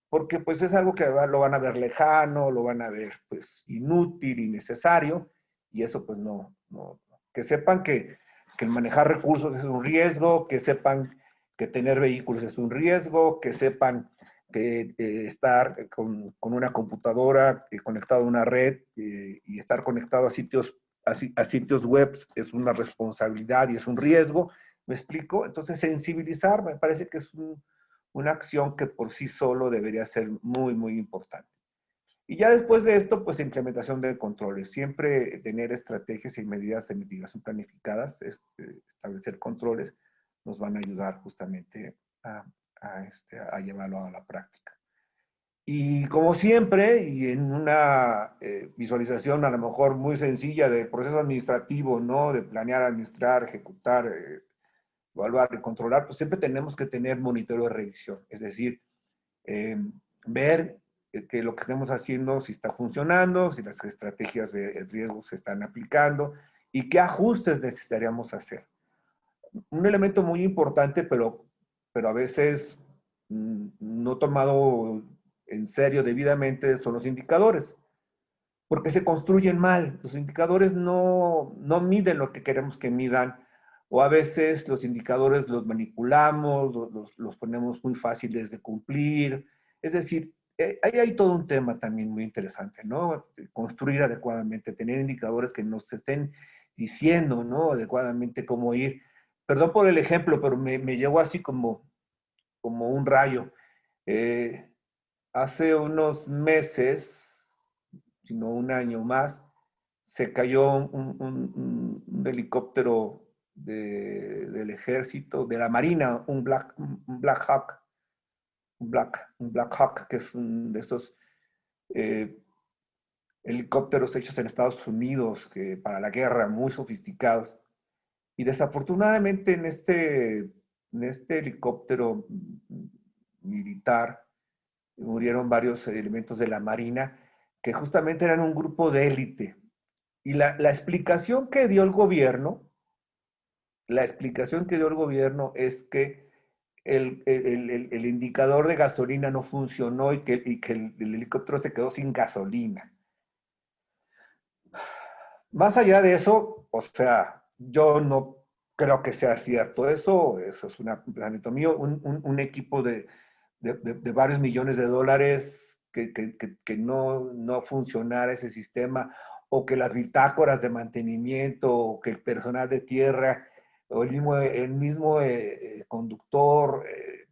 porque pues es algo que lo van a ver lejano, lo van a ver, pues, inútil, innecesario, y eso, pues, no. Que sepan que el manejar recursos es un riesgo, que sepan que tener vehículos es un riesgo, que sepan que estar con una computadora conectado a una red y estar conectado a sitios web es una responsabilidad y es un riesgo. ¿Me explico? Entonces, sensibilizar me parece que es una acción que por sí solo debería ser muy, muy importante. Y ya después de esto, pues implementación de controles. Siempre tener estrategias y medidas de mitigación planificadas, establecer controles, nos van a ayudar justamente a llevarlo a la práctica. Y como siempre, y en una visualización a lo mejor muy sencilla de proceso administrativo, ¿no? De planear, administrar, ejecutar, evaluar y controlar, pues siempre tenemos que tener monitoreo de revisión. Es decir, ver que lo que estemos haciendo si está funcionando, si las estrategias de riesgo se están aplicando y qué ajustes necesitaríamos hacer. Un elemento muy importante, pero a veces no tomado en serio debidamente, son los indicadores, porque se construyen mal. Los indicadores no miden lo que queremos que midan, o a veces los indicadores los manipulamos, los ponemos muy fáciles de cumplir. Es decir, ahí hay todo un tema también muy interesante, ¿no? Construir adecuadamente, tener indicadores que nos estén diciendo, ¿no? Adecuadamente cómo ir. Perdón por el ejemplo, pero me llegó así como un rayo. Hace unos meses, sino un año más, se cayó un helicóptero del ejército, de la Marina, un Black Hawk, un Black Hawk, que es de esos helicópteros hechos en Estados Unidos para la guerra, muy sofisticados. Y desafortunadamente en este helicóptero militar murieron varios elementos de la Marina que justamente eran un grupo de élite. Y la explicación que dio el gobierno la explicación que dio el gobierno es que el indicador de gasolina no funcionó y que el helicóptero se quedó sin gasolina. Más allá de eso, o sea, yo no creo que sea cierto eso es un planteamiento mío, un equipo de varios millones de dólares que no funcionara ese sistema, o que las bitácoras de mantenimiento, o que el personal de tierra, o el mismo conductor,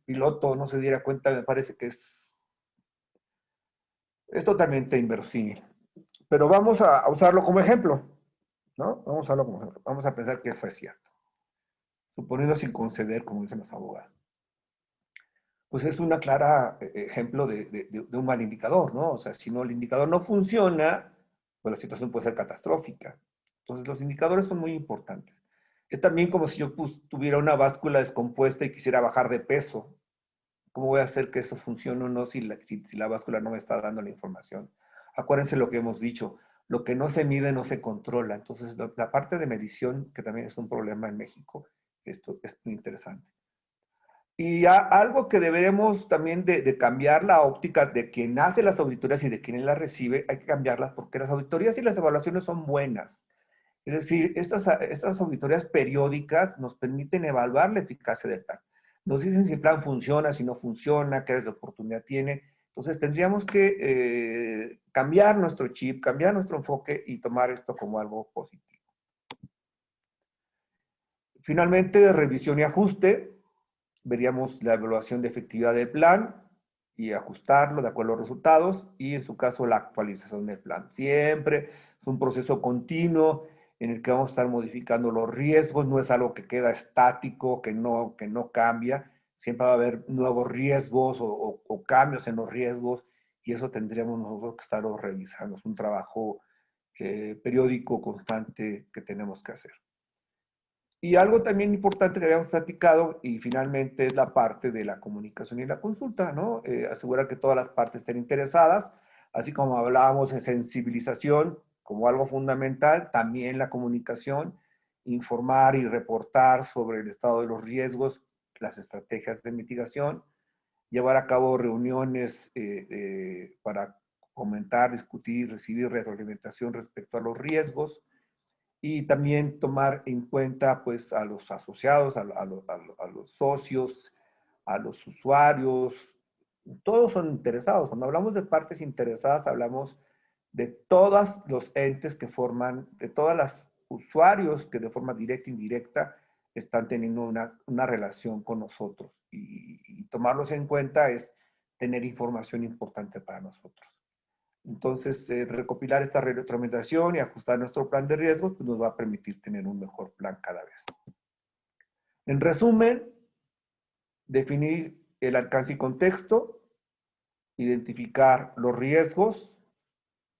piloto, no se diera cuenta, me parece que es totalmente inverosímil. Pero vamos a usarlo como ejemplo, ¿no? Vamos a usarlo como ejemplo. Vamos a pensar que fue cierto. Suponiendo sin conceder, como dicen los abogados. Pues es una clara ejemplo de un mal indicador, ¿no? O sea, si no, el indicador no funciona, pues la situación puede ser catastrófica. Entonces, los indicadores son muy importantes. Es también como si yo tuviera una báscula descompuesta y quisiera bajar de peso. ¿Cómo voy a hacer que eso funcione o no si la báscula no me está dando la información? Acuérdense lo que hemos dicho, lo que no se mide no se controla. Entonces, la parte de medición, que también es un problema en México, esto es muy interesante. Y algo que deberemos también de cambiar la óptica de quien hace las auditorías y de quien las recibe, hay que cambiarlas porque las auditorías y las evaluaciones son buenas. Es decir, estas auditorías periódicas nos permiten evaluar la eficacia del plan. Nos dicen si el plan funciona, si no funciona, qué áreas de oportunidad tiene. Entonces tendríamos que cambiar nuestro chip, cambiar nuestro enfoque y tomar esto como algo positivo. Finalmente, revisión y ajuste. Veríamos la evaluación de efectividad del plan y ajustarlo de acuerdo a los resultados, y en su caso la actualización del plan. Siempre es un proceso continuo en el que vamos a estar modificando los riesgos, no es algo que queda estático, que no cambia, siempre va a haber nuevos riesgos o cambios en los riesgos, y eso tendríamos nosotros que estarlo revisando. Es un trabajo periódico, constante, que tenemos que hacer. Y algo también importante que habíamos platicado, y finalmente, es la parte de la comunicación y la consulta, ¿no? Asegurar que todas las partes estén interesadas, así como hablábamos de sensibilización como algo fundamental, también la comunicación, informar y reportar sobre el estado de los riesgos, las estrategias de mitigación, llevar a cabo reuniones para comentar, discutir, recibir retroalimentación respecto a los riesgos, y también tomar en cuenta pues a los asociados, a los socios, a los usuarios. Todos son interesados. Cuando hablamos de partes interesadas, hablamos de todos los entes que forman, de todas las usuarios que de forma directa e indirecta están teniendo una relación con nosotros. Y tomarlos en cuenta es tener información importante para nosotros. Entonces, recopilar esta retroalimentación y ajustar nuestro plan de riesgos pues nos va a permitir tener un mejor plan cada vez. En resumen, definir el alcance y contexto, identificar los riesgos,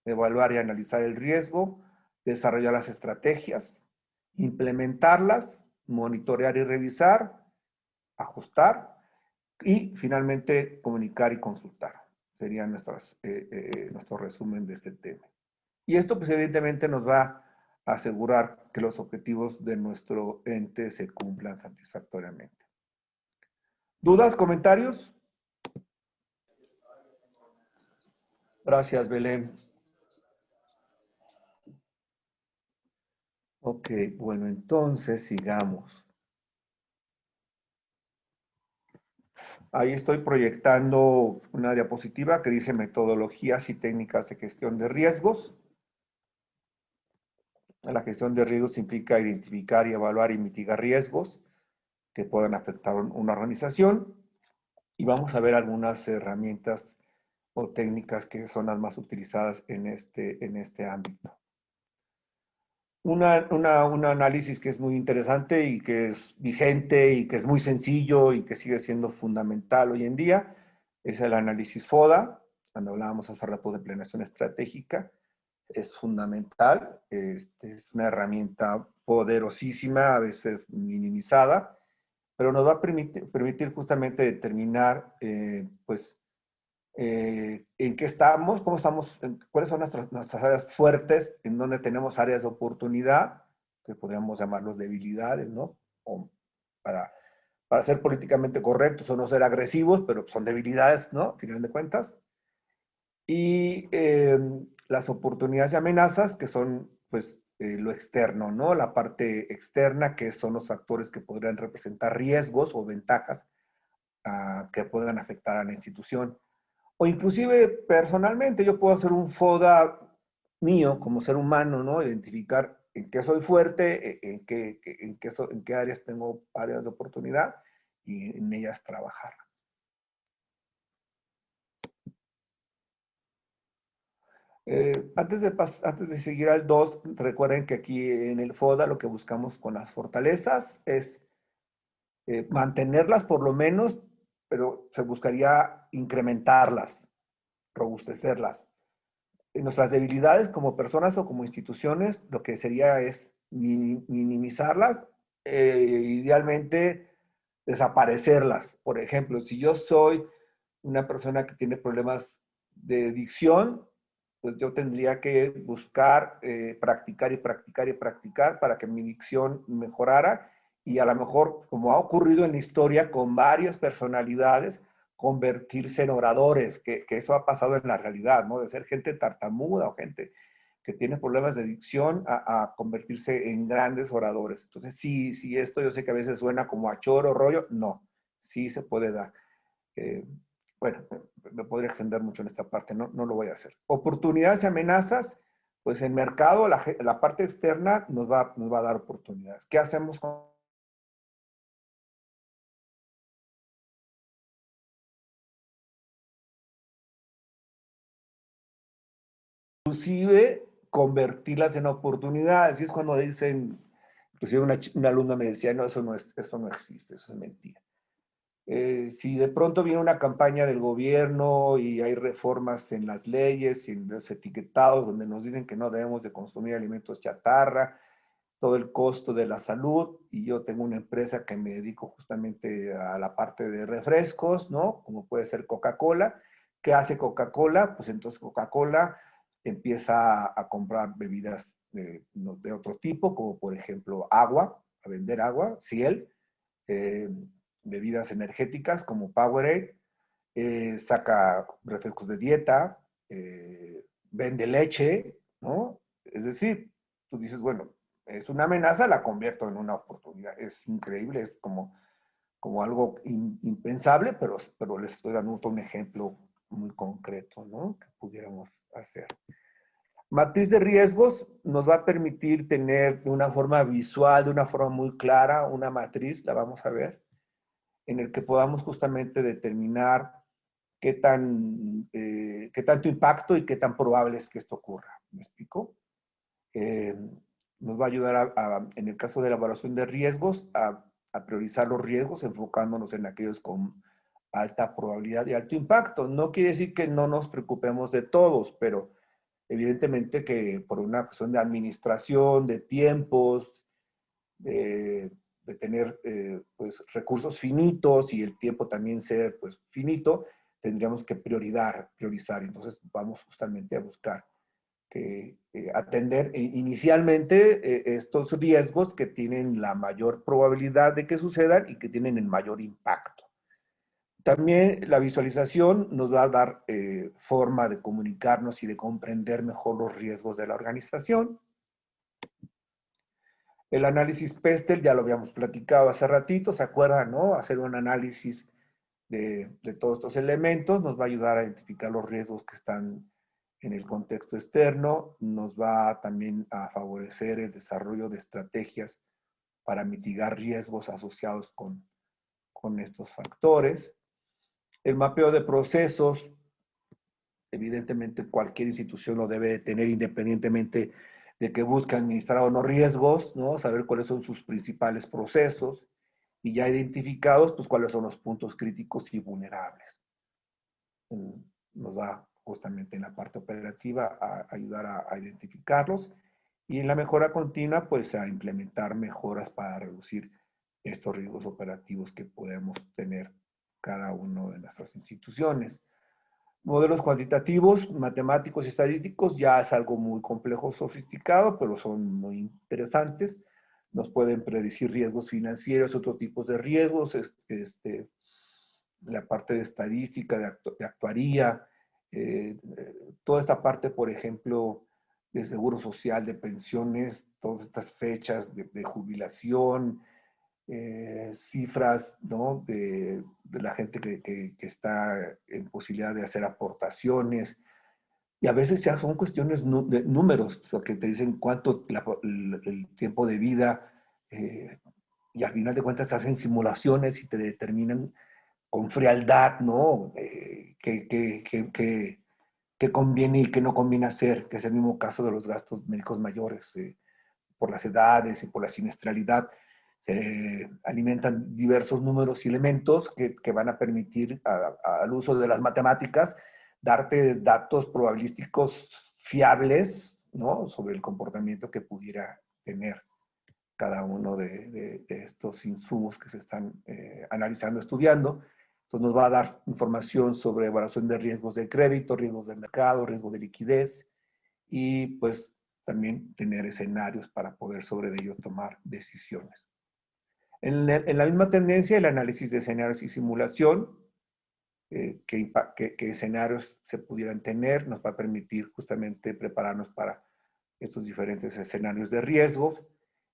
evaluar y analizar el riesgo, desarrollar las estrategias, implementarlas, monitorear y revisar, ajustar, y finalmente comunicar y consultar. Sería nuestro resumen de este tema. Y esto, pues, evidentemente nos va a asegurar que los objetivos de nuestro ente se cumplan satisfactoriamente. ¿Dudas, comentarios? Gracias, Belén. Ok, bueno, entonces sigamos. Ahí estoy proyectando una diapositiva que dice metodologías y técnicas de gestión de riesgos. La gestión de riesgos implica identificar y evaluar y mitigar riesgos que puedan afectar una organización. Y vamos a ver algunas herramientas o técnicas que son las más utilizadas en este ámbito. Un análisis que es muy interesante y que es vigente y que es muy sencillo y que sigue siendo fundamental hoy en día es el análisis FODA. Cuando hablábamos hace rato de planeación estratégica, es fundamental. Es una herramienta poderosísima, a veces minimizada, pero nos va a permitir justamente determinar, pues, en qué estamos, cómo estamos, cuáles son nuestras áreas fuertes, en dónde tenemos áreas de oportunidad, que podríamos llamarlos debilidades, ¿no? o para ser políticamente correctos o no ser agresivos, pero son debilidades, ¿no? Al final de cuentas. Y las oportunidades y amenazas, que son, pues, lo externo, ¿no? La parte externa, que son los factores que podrían representar riesgos o ventajas que puedan afectar a la institución. O inclusive, personalmente, yo puedo hacer un FODA mío como ser humano, ¿no? Identificar en qué soy fuerte, en qué áreas tengo áreas de oportunidad y en ellas trabajar. Antes de seguir al 2, recuerden que aquí en el FODA lo que buscamos con las fortalezas es mantenerlas por lo menos, pero se buscaría incrementarlas, robustecerlas. En nuestras debilidades como personas o como instituciones, lo que sería es minimizarlas, idealmente desaparecerlas. Por ejemplo, si yo soy una persona que tiene problemas de dicción, pues yo tendría que buscar practicar y practicar y practicar para que mi dicción mejorara y a lo mejor, como ha ocurrido en la historia con varias personalidades, convertirse en oradores, que eso ha pasado en la realidad, ¿no? De ser gente tartamuda o gente que tiene problemas de dicción a convertirse en grandes oradores. Entonces, sí, esto yo sé que a veces suena como a choro, rollo, no, sí se puede dar. Bueno, me podría extender mucho en esta parte, no lo voy a hacer. Oportunidades y amenazas, pues el mercado, la parte externa nos va a dar oportunidades. ¿Qué hacemos con inclusive convertirlas en oportunidades? Y es cuando dicen, inclusive una alumna me decía, no, eso no existe, eso es mentira. Si de pronto viene una campaña del gobierno y hay reformas en las leyes y en los etiquetados donde nos dicen que no debemos de consumir alimentos chatarra, todo el costo de la salud, y yo tengo una empresa que me dedico justamente a la parte de refrescos, ¿no? Como puede ser Coca-Cola. ¿Qué hace Coca-Cola? Pues entonces Coca-Cola empieza a comprar bebidas de otro tipo, como por ejemplo agua, a vender agua, Ciel, eh, bebidas energéticas como Powerade, saca refrescos de dieta, vende leche, ¿no? Es decir, tú dices, bueno, es una amenaza, la convierto en una oportunidad. Es increíble, es como algo impensable, pero les estoy dando un ejemplo muy concreto, ¿no? Que pudiéramos hacer. Matriz de riesgos nos va a permitir tener de una forma visual, de una forma muy clara, una matriz, la vamos a ver, en el que podamos justamente determinar qué tanto impacto y qué tan probable es que esto ocurra. ¿Me explico? Nos va a ayudar en el caso de la evaluación de riesgos a priorizar los riesgos enfocándonos en aquellos con alta probabilidad y alto impacto. No quiere decir que no nos preocupemos de todos, pero evidentemente que por una cuestión de administración, de tiempos, de tener pues recursos finitos y el tiempo también ser pues finito, tendríamos que priorizar. Entonces vamos justamente a buscar atender inicialmente estos riesgos que tienen la mayor probabilidad de que sucedan y que tienen el mayor impacto. También la visualización nos va a dar forma de comunicarnos y de comprender mejor los riesgos de la organización. El análisis PESTEL ya lo habíamos platicado hace ratito, ¿se acuerdan, no? Hacer un análisis de todos estos elementos nos va a ayudar a identificar los riesgos que están en el contexto externo, nos va también a favorecer el desarrollo de estrategias para mitigar riesgos asociados con estos factores. El mapeo de procesos, evidentemente cualquier institución lo debe tener independientemente de que busque administrar o no riesgos, ¿no? Saber cuáles son sus principales procesos y ya identificados, pues cuáles son los puntos críticos y vulnerables. Nos va justamente en la parte operativa a ayudar a identificarlos y en la mejora continua, pues a implementar mejoras para reducir estos riesgos operativos que podemos tener cada uno de nuestras instituciones. Modelos cuantitativos, matemáticos y estadísticos ya es algo muy complejo, sofisticado, pero son muy interesantes. nos pueden predecir riesgos financieros, otros tipos de riesgos, la parte de estadística, de actuaría, toda esta parte, por ejemplo, de seguro social, de pensiones, todas estas fechas de jubilación, cifras, ¿no? de la gente que está en posibilidad de hacer aportaciones. Y a veces ya son cuestiones de números, o sea, que te dicen cuánto el tiempo de vida, y al final de cuentas hacen simulaciones y te determinan con frialdad, ¿no? Qué conviene y qué no conviene hacer, que es el mismo caso de los gastos médicos mayores, por las edades y por la siniestralidad. Se alimentan diversos números y elementos que van a permitir al uso de las matemáticas darte datos probabilísticos fiables, ¿no? Sobre el comportamiento que pudiera tener cada uno de estos insumos que se están analizando, estudiando. Entonces nos va a dar información sobre evaluación de riesgos de crédito, riesgos de mercado, riesgos de liquidez y pues también tener escenarios para poder sobre ellos tomar decisiones. En la misma tendencia, el análisis de escenarios y simulación, qué escenarios se pudieran tener, nos va a permitir justamente prepararnos para estos diferentes escenarios de riesgos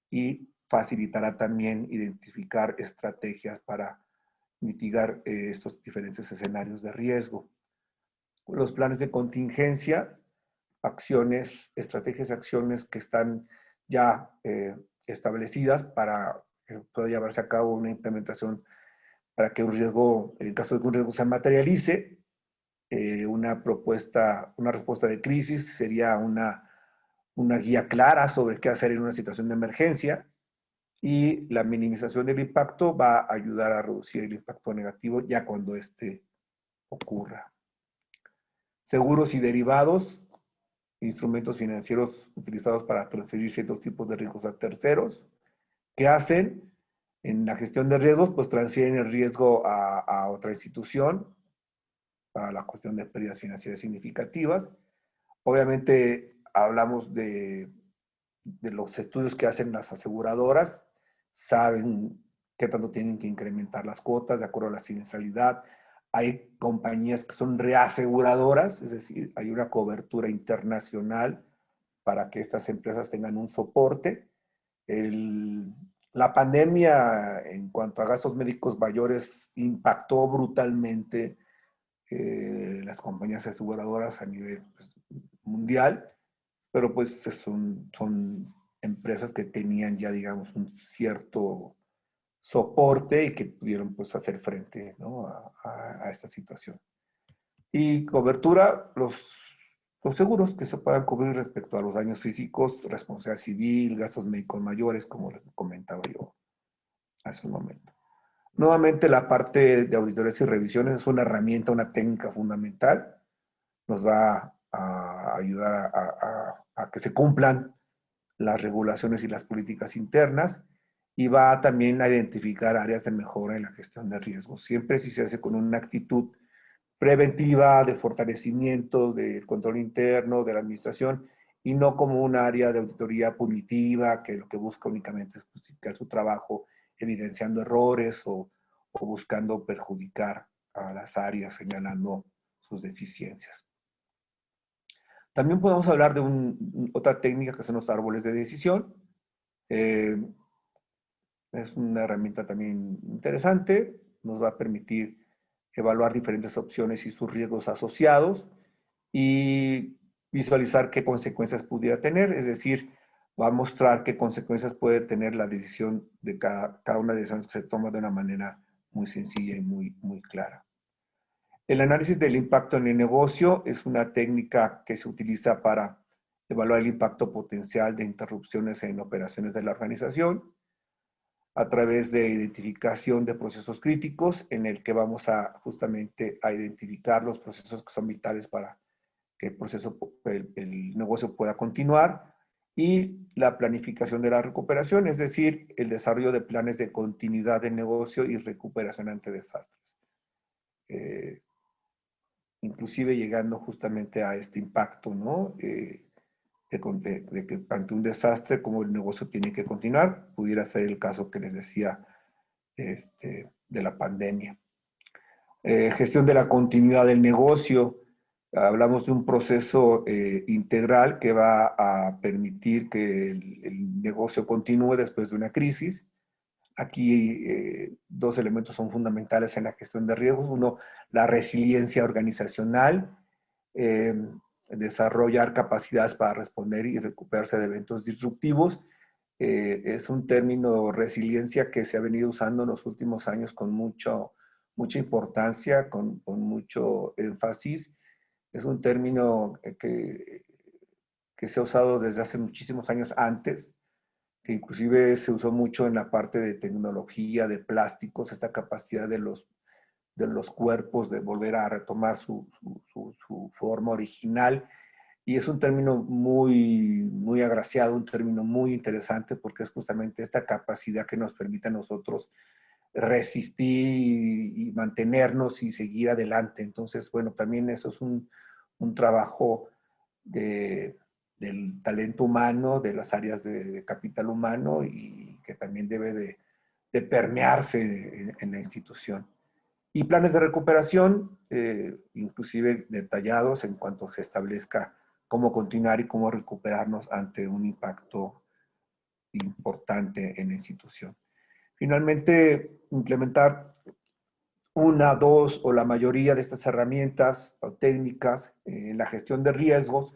y facilitará también identificar estrategias para mitigar estos diferentes escenarios de riesgo. Los planes de contingencia, acciones, estrategias, acciones que están ya establecidas para que pueda llevarse a cabo una implementación para que un riesgo, en el caso de que un riesgo se materialice, una propuesta, una respuesta de crisis sería una guía clara sobre qué hacer en una situación de emergencia, y la minimización del impacto va a ayudar a reducir el impacto negativo ya cuando este ocurra. Seguros y derivados, instrumentos financieros utilizados para transferir ciertos tipos de riesgos a terceros. ¿Qué hacen? En la gestión de riesgos, pues transfieren el riesgo a otra institución para la cuestión de pérdidas financieras significativas. Obviamente hablamos de los estudios que hacen las aseguradoras, saben qué tanto tienen que incrementar las cuotas de acuerdo a la siniestralidad. Hay compañías que son reaseguradoras, es decir, hay una cobertura internacional para que estas empresas tengan un soporte. La pandemia en cuanto a gastos médicos mayores impactó brutalmente las compañías aseguradoras a nivel pues, mundial, pero pues son empresas que tenían ya, digamos, un cierto soporte y que pudieron pues hacer frente, ¿no? a esta situación. Y cobertura, los seguros que se puedan cubrir respecto a los daños físicos, responsabilidad civil, gastos médicos mayores, como les comentaba yo hace un momento. Nuevamente, la parte de auditorías y revisiones es una herramienta, una técnica fundamental. Nos va a ayudar a que se cumplan las regulaciones y las políticas internas y va también a identificar áreas de mejora en la gestión de riesgos. Siempre si se hace con una actitud preventiva, de fortalecimiento del control interno, de la administración, y no como un área de auditoría punitiva que lo que busca únicamente es justificar su trabajo evidenciando errores o buscando perjudicar a las áreas, señalando sus deficiencias. También podemos hablar de otra técnica que son los árboles de decisión. Es una herramienta también interesante, nos va a permitir evaluar diferentes opciones y sus riesgos asociados y visualizar qué consecuencias pudiera tener, es decir, va a mostrar qué consecuencias puede tener la decisión de cada una de esas que se toma de una manera muy sencilla y muy clara. El análisis del impacto en el negocio es una técnica que se utiliza para evaluar el impacto potencial de interrupciones en operaciones de la organización a través de identificación de procesos críticos en el que vamos a justamente a identificar los procesos que son vitales para que el negocio pueda continuar y la planificación de la recuperación, es decir, el desarrollo de planes de continuidad de negocio y recuperación ante desastres. Inclusive llegando justamente a este impacto, ¿no? de que ante un desastre, como el negocio tiene que continuar, pudiera ser el caso que les decía de la pandemia. Gestión de la continuidad del negocio. Hablamos de un proceso integral que va a permitir que el negocio continúe después de una crisis. Aquí dos elementos son fundamentales en la gestión de riesgos. Uno, la resiliencia organizacional, desarrollar capacidades para responder y recuperarse de eventos disruptivos. Es un término resiliencia que se ha venido usando en los últimos años con mucha importancia, con mucho énfasis. Es un término que se ha usado desde hace muchísimos años antes, que inclusive se usó mucho en la parte de tecnología, de plásticos, esta capacidad de los cuerpos de volver a retomar su forma original. Y es un término muy agraciado, un término muy interesante, porque es justamente esta capacidad que nos permite a nosotros resistir y mantenernos y seguir adelante. Entonces, bueno, también eso es un trabajo del talento humano, de las áreas de capital humano, y que también debe de permearse en la institución. Y planes de recuperación, inclusive detallados en cuanto se establezca cómo continuar y cómo recuperarnos ante un impacto importante en la institución. Finalmente, implementar una, dos o la mayoría de estas herramientas o técnicas en la gestión de riesgos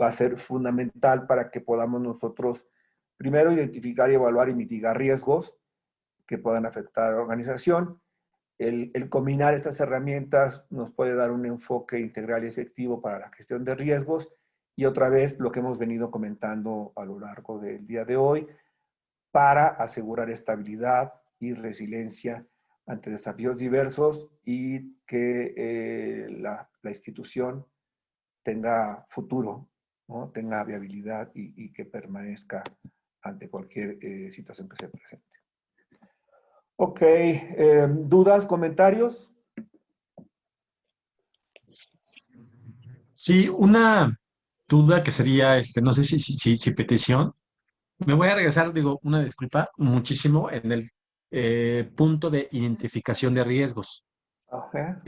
va a ser fundamental para que podamos nosotros primero identificar, evaluar y mitigar riesgos que puedan afectar a la organización. El combinar estas herramientas nos puede dar un enfoque integral y efectivo para la gestión de riesgos, y otra vez lo que hemos venido comentando a lo largo del día de hoy, para asegurar estabilidad y resiliencia ante desafíos diversos y que la institución tenga futuro, ¿no? Tenga viabilidad y que permanezca ante cualquier situación que se presente. Ok, ¿dudas, comentarios? Sí, una duda que sería, no sé si petición. Me voy a regresar, digo, una disculpa, muchísimo en el punto de identificación de riesgos. Ajá.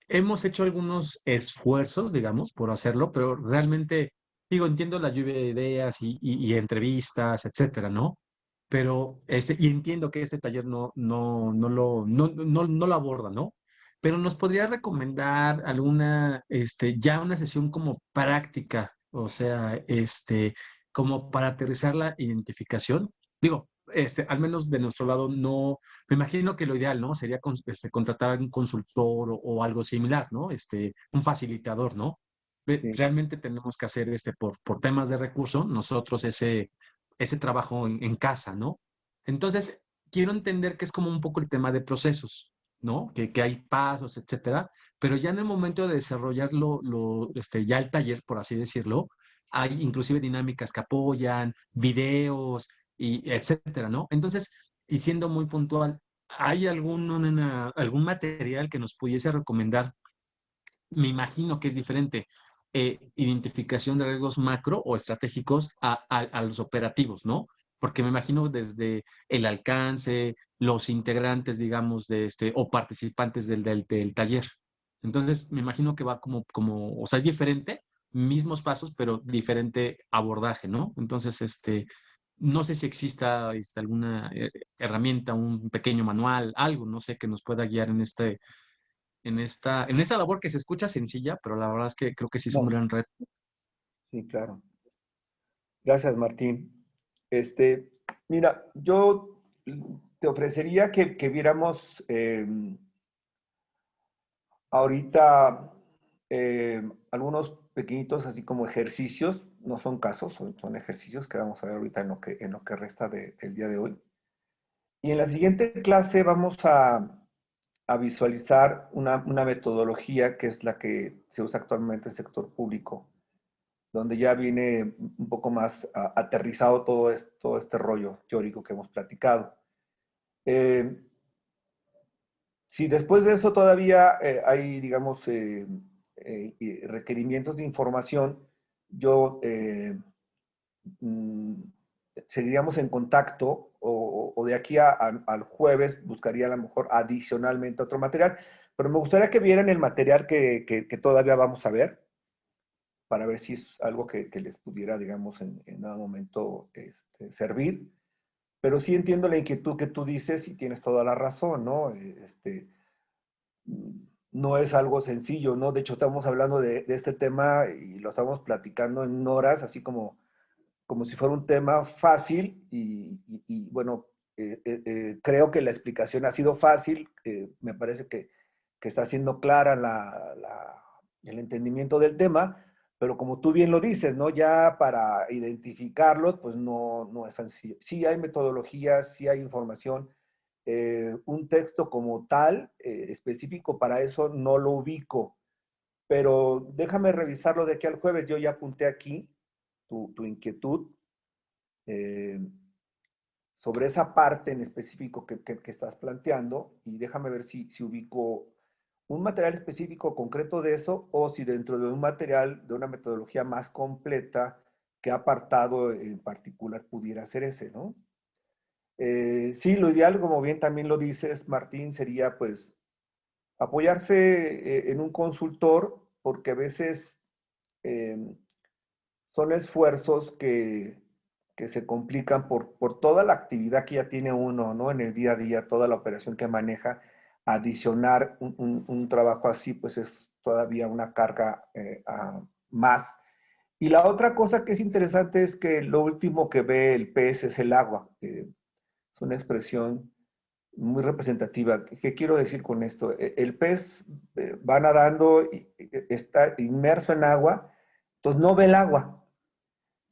Hemos hecho algunos esfuerzos, digamos, por hacerlo, pero realmente, digo, entiendo la lluvia de ideas y entrevistas, etcétera, ¿no? Pero, y entiendo que este taller no lo aborda, ¿no? Pero nos podría recomendar alguna, ya una sesión como práctica, o sea, como para aterrizar la identificación. Digo, al menos de nuestro lado, no, me imagino que lo ideal, ¿no? Sería contratar un consultor o algo similar, ¿no? Un facilitador, ¿no? Sí. Realmente tenemos que hacer por temas de recursos, nosotros ese trabajo en casa, ¿no? Entonces, quiero entender que es como un poco el tema de procesos, ¿no? Que hay pasos, etcétera, pero ya en el momento de desarrollarlo, ya el taller, por así decirlo, hay inclusive dinámicas que apoyan, videos, y etcétera, ¿no? Entonces, y siendo muy puntual, ¿hay algún material que nos pudiese recomendar? Me imagino que es diferente. Identificación de riesgos macro o estratégicos a los operativos, ¿no? Porque me imagino desde el alcance, los integrantes, digamos, o participantes del taller. Entonces, me imagino que va o sea, es diferente, mismos pasos, pero diferente abordaje, ¿no? Entonces, no sé si exista alguna herramienta, un pequeño manual, algo, no sé, que nos pueda guiar en esta labor que se escucha sencilla, pero la verdad es que creo que sí es un No, gran reto. sí, claro. Gracias, Martín. Mira, yo te ofrecería que viéramos ahorita algunos pequeñitos, así como ejercicios, no son casos, son ejercicios que vamos a ver ahorita en lo que resta del día de hoy. Y en la siguiente clase vamos a visualizar una metodología que es la que se usa actualmente en el sector público, donde ya viene un poco más aterrizado todo este rollo teórico que hemos platicado. Si después de eso todavía hay, digamos, requerimientos de información, yo seguiríamos en contacto o de aquí al jueves buscaría a lo mejor adicionalmente otro material, pero me gustaría que vieran el material que todavía vamos a ver, para ver si es algo que les pudiera, digamos, en algún momento servir. Pero sí entiendo la inquietud que tú dices y tienes toda la razón, ¿no? No es algo sencillo, ¿no? De hecho, estamos hablando de este tema y lo estamos platicando en horas, así como si fuera un tema fácil y bueno, creo que la explicación ha sido fácil, me parece que está siendo clara el entendimiento del tema, pero como tú bien lo dices, ¿no? Ya para identificarlos, pues no es sencillo. Sí hay metodologías, sí hay información, un texto como tal, específico para eso, no lo ubico, pero déjame revisarlo de aquí al jueves. Yo ya apunté aquí tu inquietud eh, sobre esa parte en específico que estás planteando y déjame ver si ubico un material específico concreto de eso o si dentro de un material, de una metodología más completa, qué apartado en particular pudiera ser ese, ¿no? Sí, lo ideal, como bien también lo dices, Martín, sería pues apoyarse en un consultor porque a veces eh, son esfuerzos que se complican por toda la actividad que ya tiene uno, ¿no? En el día a día, toda la operación que maneja, adicionar un trabajo así, pues es todavía una carga más. Y la otra cosa que es interesante es que lo último que ve el pez es el agua. Es una expresión muy representativa. ¿Qué quiero decir con esto? El pez va nadando, y está inmerso en agua, entonces no ve el agua.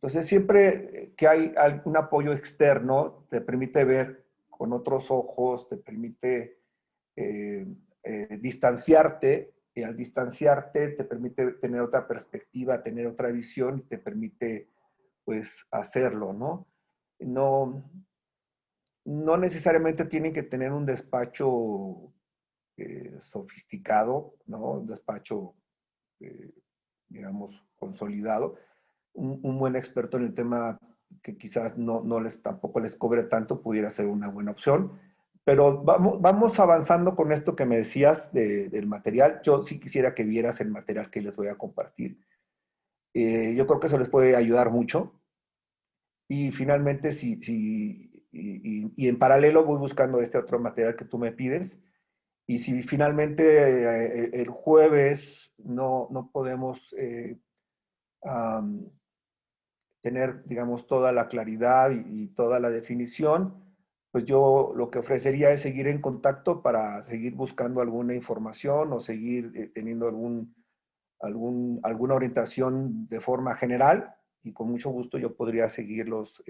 Entonces, siempre que hay un apoyo externo, te permite ver con otros ojos, te permite eh, distanciarte, y al distanciarte te permite tener otra perspectiva, tener otra visión, y te permite, pues, hacerlo, ¿no? No, no necesariamente tienen que tener un despacho sofisticado, ¿no? Un despacho, eh, digamos, consolidado, un buen experto en el tema que quizás tampoco les cobre tanto, pudiera ser una buena opción. Pero vamos avanzando con esto que me decías del material. Yo sí quisiera que vieras el material que les voy a compartir. Yo creo que eso les puede ayudar mucho. Y finalmente, y en paralelo voy buscando este otro material que tú me pides. Y si finalmente el jueves no podemos um, tener, digamos, toda la claridad y toda la definición, pues yo lo que ofrecería es seguir en contacto para seguir buscando alguna información o seguir teniendo alguna orientación de forma general y con mucho gusto yo podría seguirlos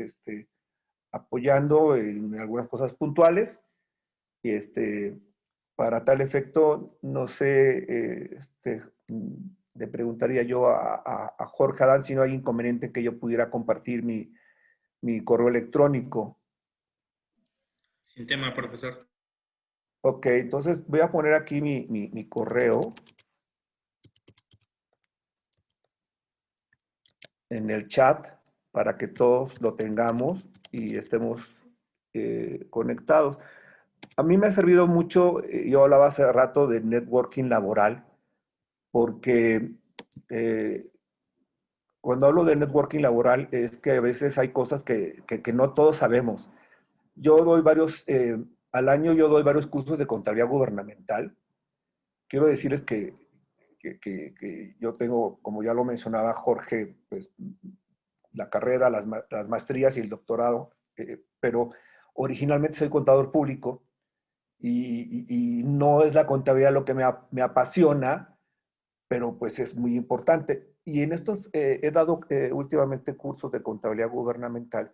apoyando en algunas cosas puntuales y para tal efecto, no sé, le preguntaría yo a Jorge Adán si no hay inconveniente que yo pudiera compartir mi correo electrónico. Sin tema, profesor. Ok, entonces voy a poner aquí mi correo en el chat para que todos lo tengamos y estemos conectados. A mí me ha servido mucho, yo hablaba hace rato de networking laboral, porque cuando hablo de networking laboral es que a veces hay cosas que no todos sabemos. Yo doy al año yo doy varios cursos de contabilidad gubernamental. Quiero decirles que yo tengo, como ya lo mencionaba Jorge, pues la carrera, las maestrías y el doctorado, pero originalmente soy contador público y no es la contabilidad lo que me apasiona, pero pues es muy importante. Y en estos he dado últimamente cursos de contabilidad gubernamental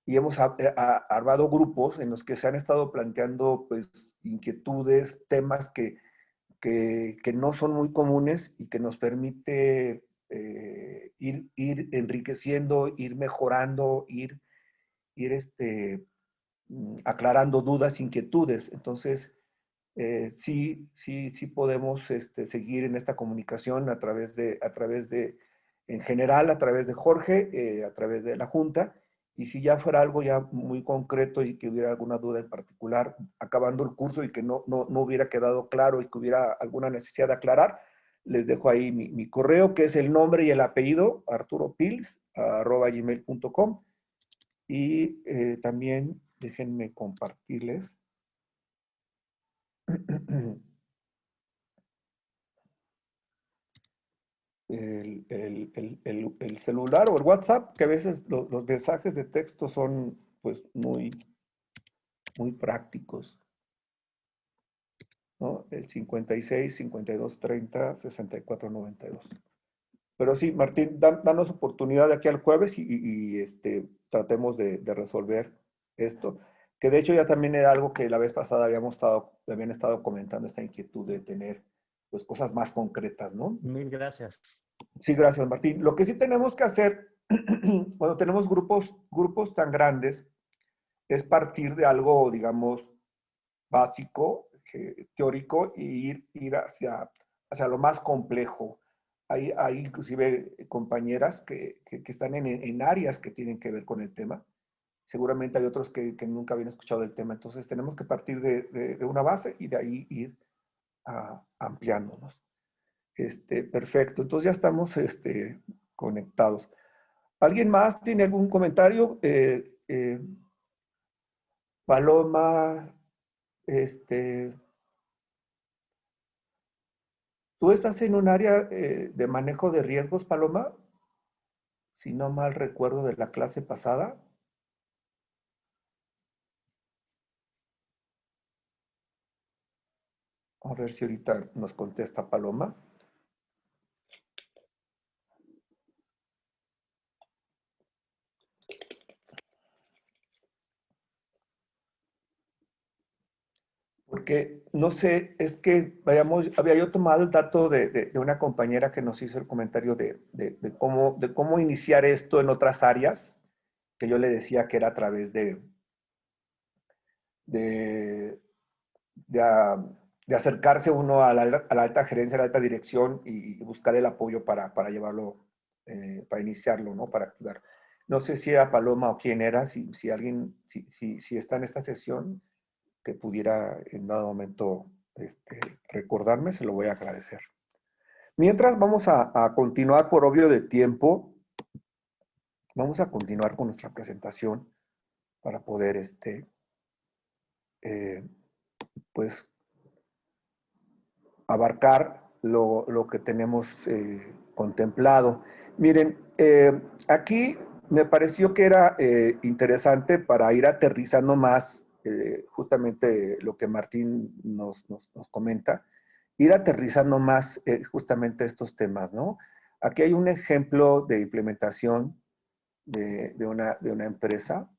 y hemos armado grupos en los que se han estado planteando pues inquietudes, temas que no son muy comunes y que nos permite ir enriqueciendo, ir mejorando, ir aclarando dudas, inquietudes. Entonces, sí podemos seguir en esta comunicación a través de en general a través de Jorge, a través de la Junta, y si ya fuera algo ya muy concreto y que hubiera alguna duda en particular, acabando el curso y que no hubiera quedado claro y que hubiera alguna necesidad de aclarar, les dejo ahí mi correo, que es el nombre y el apellido, arturopils@gmail.com, y también déjenme compartirles el celular o el WhatsApp, que a veces los mensajes de texto son pues muy prácticos, ¿no? El 56 52 30 64 92. Pero sí, Martín, danos oportunidad de aquí al jueves tratemos de resolver esto, que de hecho ya también era algo que la vez pasada habían estado comentando, esta inquietud de tener pues cosas más concretas, ¿no? Mil gracias. Sí, gracias, Martín. Lo que sí tenemos que hacer, cuando tenemos grupos tan grandes, es partir de algo, digamos, básico, teórico, y ir hacia lo más complejo. Hay inclusive compañeras que están en áreas que tienen que ver con el tema. Seguramente hay otros que nunca habían escuchado el tema. Entonces tenemos que partir de una base y de ahí ir ampliándonos. Perfecto. Entonces ya estamos conectados. ¿Alguien más tiene algún comentario? Paloma, ¿tú estás en un área de manejo de riesgos, Paloma? Si no mal recuerdo de la clase pasada. A ver si ahorita nos contesta Paloma. Porque, no sé, es que había yo tomado el dato de una compañera que nos hizo el comentario de cómo iniciar esto en otras áreas, que yo le decía que era a través de acercarse uno a la alta gerencia, a la alta dirección y buscar el apoyo para llevarlo, para iniciarlo, ¿no? Para activar. No sé si era Paloma o quién era, si alguien, si está en esta sesión, que pudiera en dado momento recordarme, se lo voy a agradecer. Mientras vamos a continuar por obvio de tiempo, vamos a continuar con nuestra presentación para poder, pues, abarcar lo que tenemos contemplado. Miren, aquí me pareció que era interesante para ir aterrizando más justamente lo que Martín nos comenta, ir aterrizando más justamente estos temas, ¿no? Aquí hay un ejemplo de implementación de una empresa.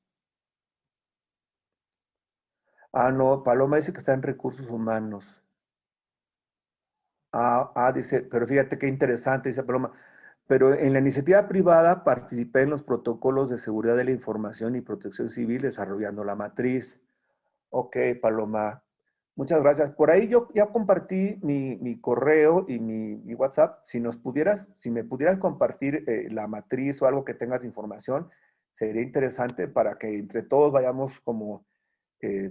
Ah, no, Paloma dice que está en recursos humanos. Dice, pero fíjate qué interesante, dice Paloma. Pero en la iniciativa privada participé en los protocolos de seguridad de la información y protección civil desarrollando la matriz. Ok, Paloma. Muchas gracias. Por ahí yo ya compartí mi correo y mi WhatsApp. Si me pudieras compartir la matriz o algo que tengas de información, sería interesante para que entre todos vayamos como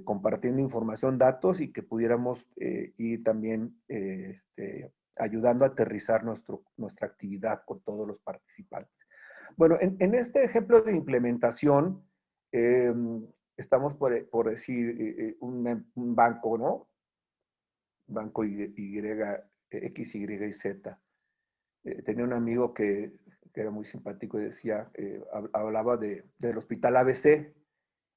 compartiendo información, datos y que pudiéramos ir también ayudando a aterrizar nuestra actividad con todos los participantes. Bueno, en este ejemplo de implementación, estamos por decir un banco, ¿no? Banco X, Y y Z. Tenía un amigo que era muy simpático y decía, hablaba del hospital ABC,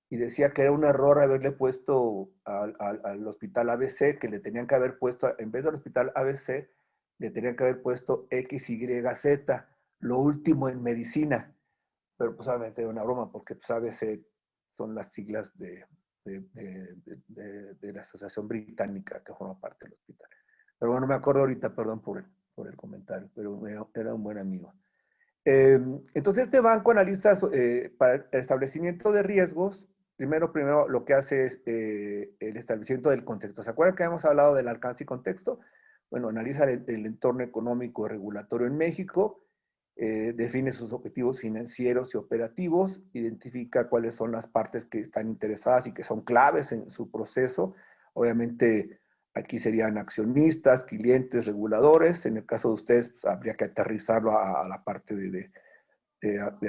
y decía que era un error haberle puesto al hospital ABC, que le tenían que haber puesto, en vez del hospital ABC, le tenían que haber puesto XYZ, lo último en medicina. Pero pues obviamente era una broma, porque pues ABC son las siglas de la Asociación Británica que forma parte del hospital. Pero bueno, me acuerdo ahorita, perdón por el comentario, pero era un buen amigo. Entonces este banco analiza para el establecimiento de riesgos. Primero lo que hace es el establecimiento del contexto. ¿Se acuerdan que habíamos hablado del alcance y contexto? Bueno, analiza el entorno económico y regulatorio en México define sus objetivos financieros y operativos, identifica cuáles son las partes que están interesadas y que son claves en su proceso. Obviamente, aquí serían accionistas, clientes, reguladores. En el caso de ustedes, pues, habría que aterrizarlo a la parte de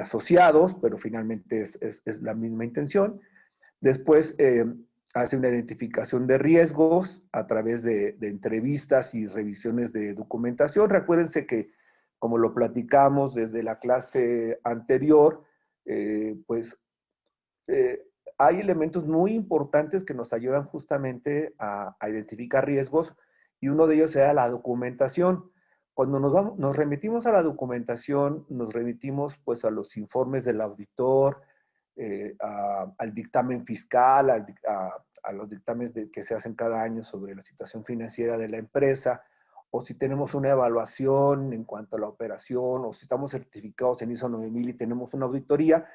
asociados, pero finalmente es la misma intención. Después, hace una identificación de riesgos a través de entrevistas y revisiones de documentación. Recuérdense que, como lo platicamos desde la clase anterior, pues hay elementos muy importantes que nos ayudan justamente a identificar riesgos, y uno de ellos sea la documentación. Cuando nos remitimos a la documentación, nos remitimos pues a los informes del auditor, al dictamen fiscal, a los dictámenes que se hacen cada año sobre la situación financiera de la empresa, o si tenemos una evaluación en cuanto a la operación, o si estamos certificados en ISO 9000 y tenemos una auditoría.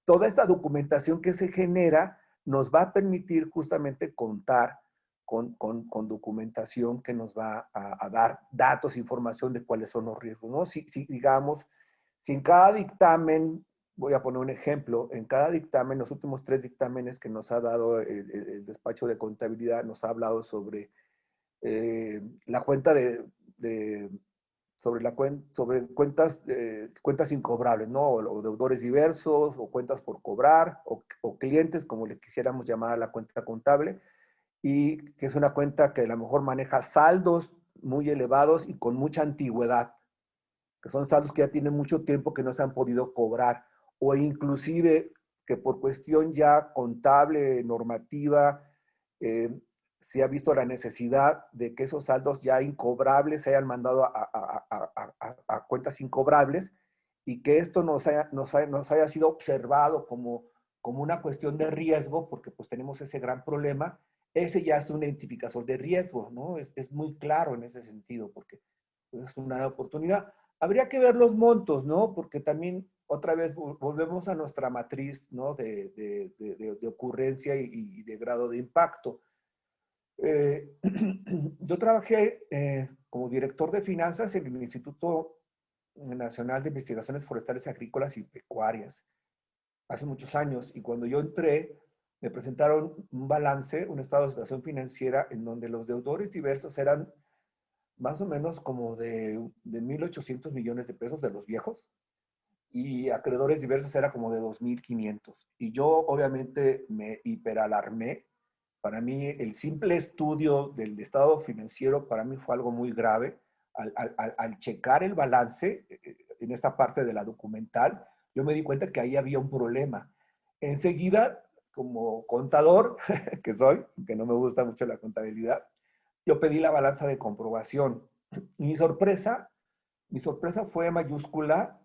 Toda esta documentación que se genera nos va a permitir justamente contar con documentación que nos va a dar datos, información de cuáles son los riesgos, ¿no? Digamos, si en cada dictamen, voy a poner un ejemplo, en cada dictamen, los últimos 3 dictámenes que nos ha dado el despacho de contabilidad, nos ha hablado sobre la cuenta sobre cuentas incobrables, ¿no? O deudores diversos, o cuentas por cobrar, o clientes, como le quisiéramos llamar a la cuenta contable, y que es una cuenta que a lo mejor maneja saldos muy elevados y con mucha antigüedad, que son saldos que ya tienen mucho tiempo que no se han podido cobrar, o inclusive que por cuestión ya contable, normativa, eh, se ha visto la necesidad de que esos saldos ya incobrables se hayan mandado a cuentas incobrables, y que esto nos haya sido observado como una cuestión de riesgo, porque pues tenemos ese gran problema. Ese ya es un identificador de riesgo, ¿no? Es muy claro en ese sentido, porque es una oportunidad. Habría que ver los montos, ¿no? Porque también otra vez volvemos a nuestra matriz, ¿no? De ocurrencia y de grado de impacto. Yo trabajé como director de finanzas en el Instituto Nacional de Investigaciones Forestales, Agrícolas y Pecuarias hace muchos años, y cuando yo entré, me presentaron un balance, un estado de situación financiera en donde los deudores diversos eran más o menos como de 1.800 millones de pesos de los viejos, y acreedores diversos era como de 2.500. Y yo obviamente me hiperalarmé. Para mí el simple estudio del estado financiero para mí fue algo muy grave. Al checar el balance en esta parte de la documental, yo me di cuenta que ahí había un problema. Enseguida, como contador que soy, que no me gusta mucho la contabilidad, yo pedí la balanza de comprobación. Y mi sorpresa fue mayúscula,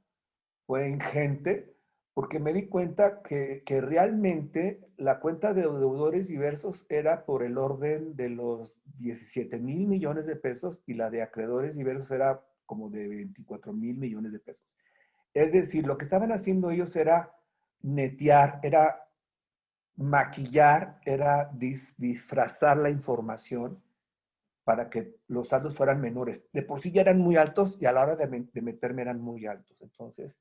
fue ingente, porque me di cuenta que realmente la cuenta de deudores diversos era por el orden de los 17,000 millones de pesos, y la de acreedores diversos era como de 24,000 millones de pesos. Es decir, lo que estaban haciendo ellos era netear, era maquillar, era disfrazar la información para que los saldos fueran menores. De por sí ya eran muy altos, y a la hora de meterme eran muy altos. Entonces,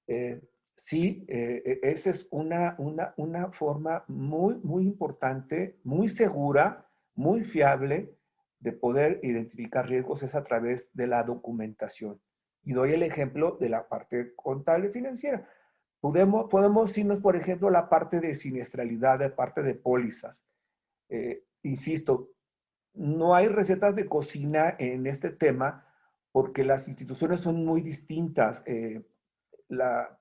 eh, sí, esa es una forma muy, muy importante, muy segura, muy fiable de poder identificar riesgos, es a través de la documentación. Y doy el ejemplo de la parte contable financiera. Podemos irnos, por ejemplo, a la parte de siniestralidad, de parte de pólizas. Insisto, no hay recetas de cocina en este tema, porque las instituciones son muy distintas. La,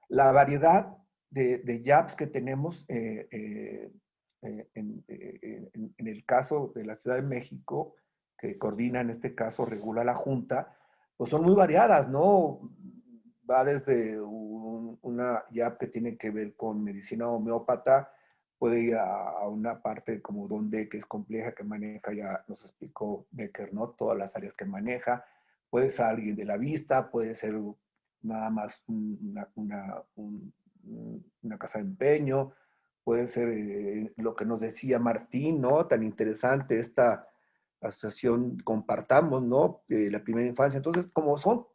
la variedad de JAPs que tenemos en el caso de la Ciudad de México, que coordina en este caso, regula la Junta, pues son muy variadas, ¿no? Va desde una JAP que tiene que ver con medicina homeópata, puede ir a una parte como donde que es compleja, que maneja, ya nos explicó Becker, ¿no? Todas las áreas que maneja. Puede ser alguien de la vista, puede ser nada más una casa de empeño, puede ser lo que nos decía Martín, ¿no? Tan interesante esta asociación Compartamos, ¿no? La primera infancia. Entonces, como son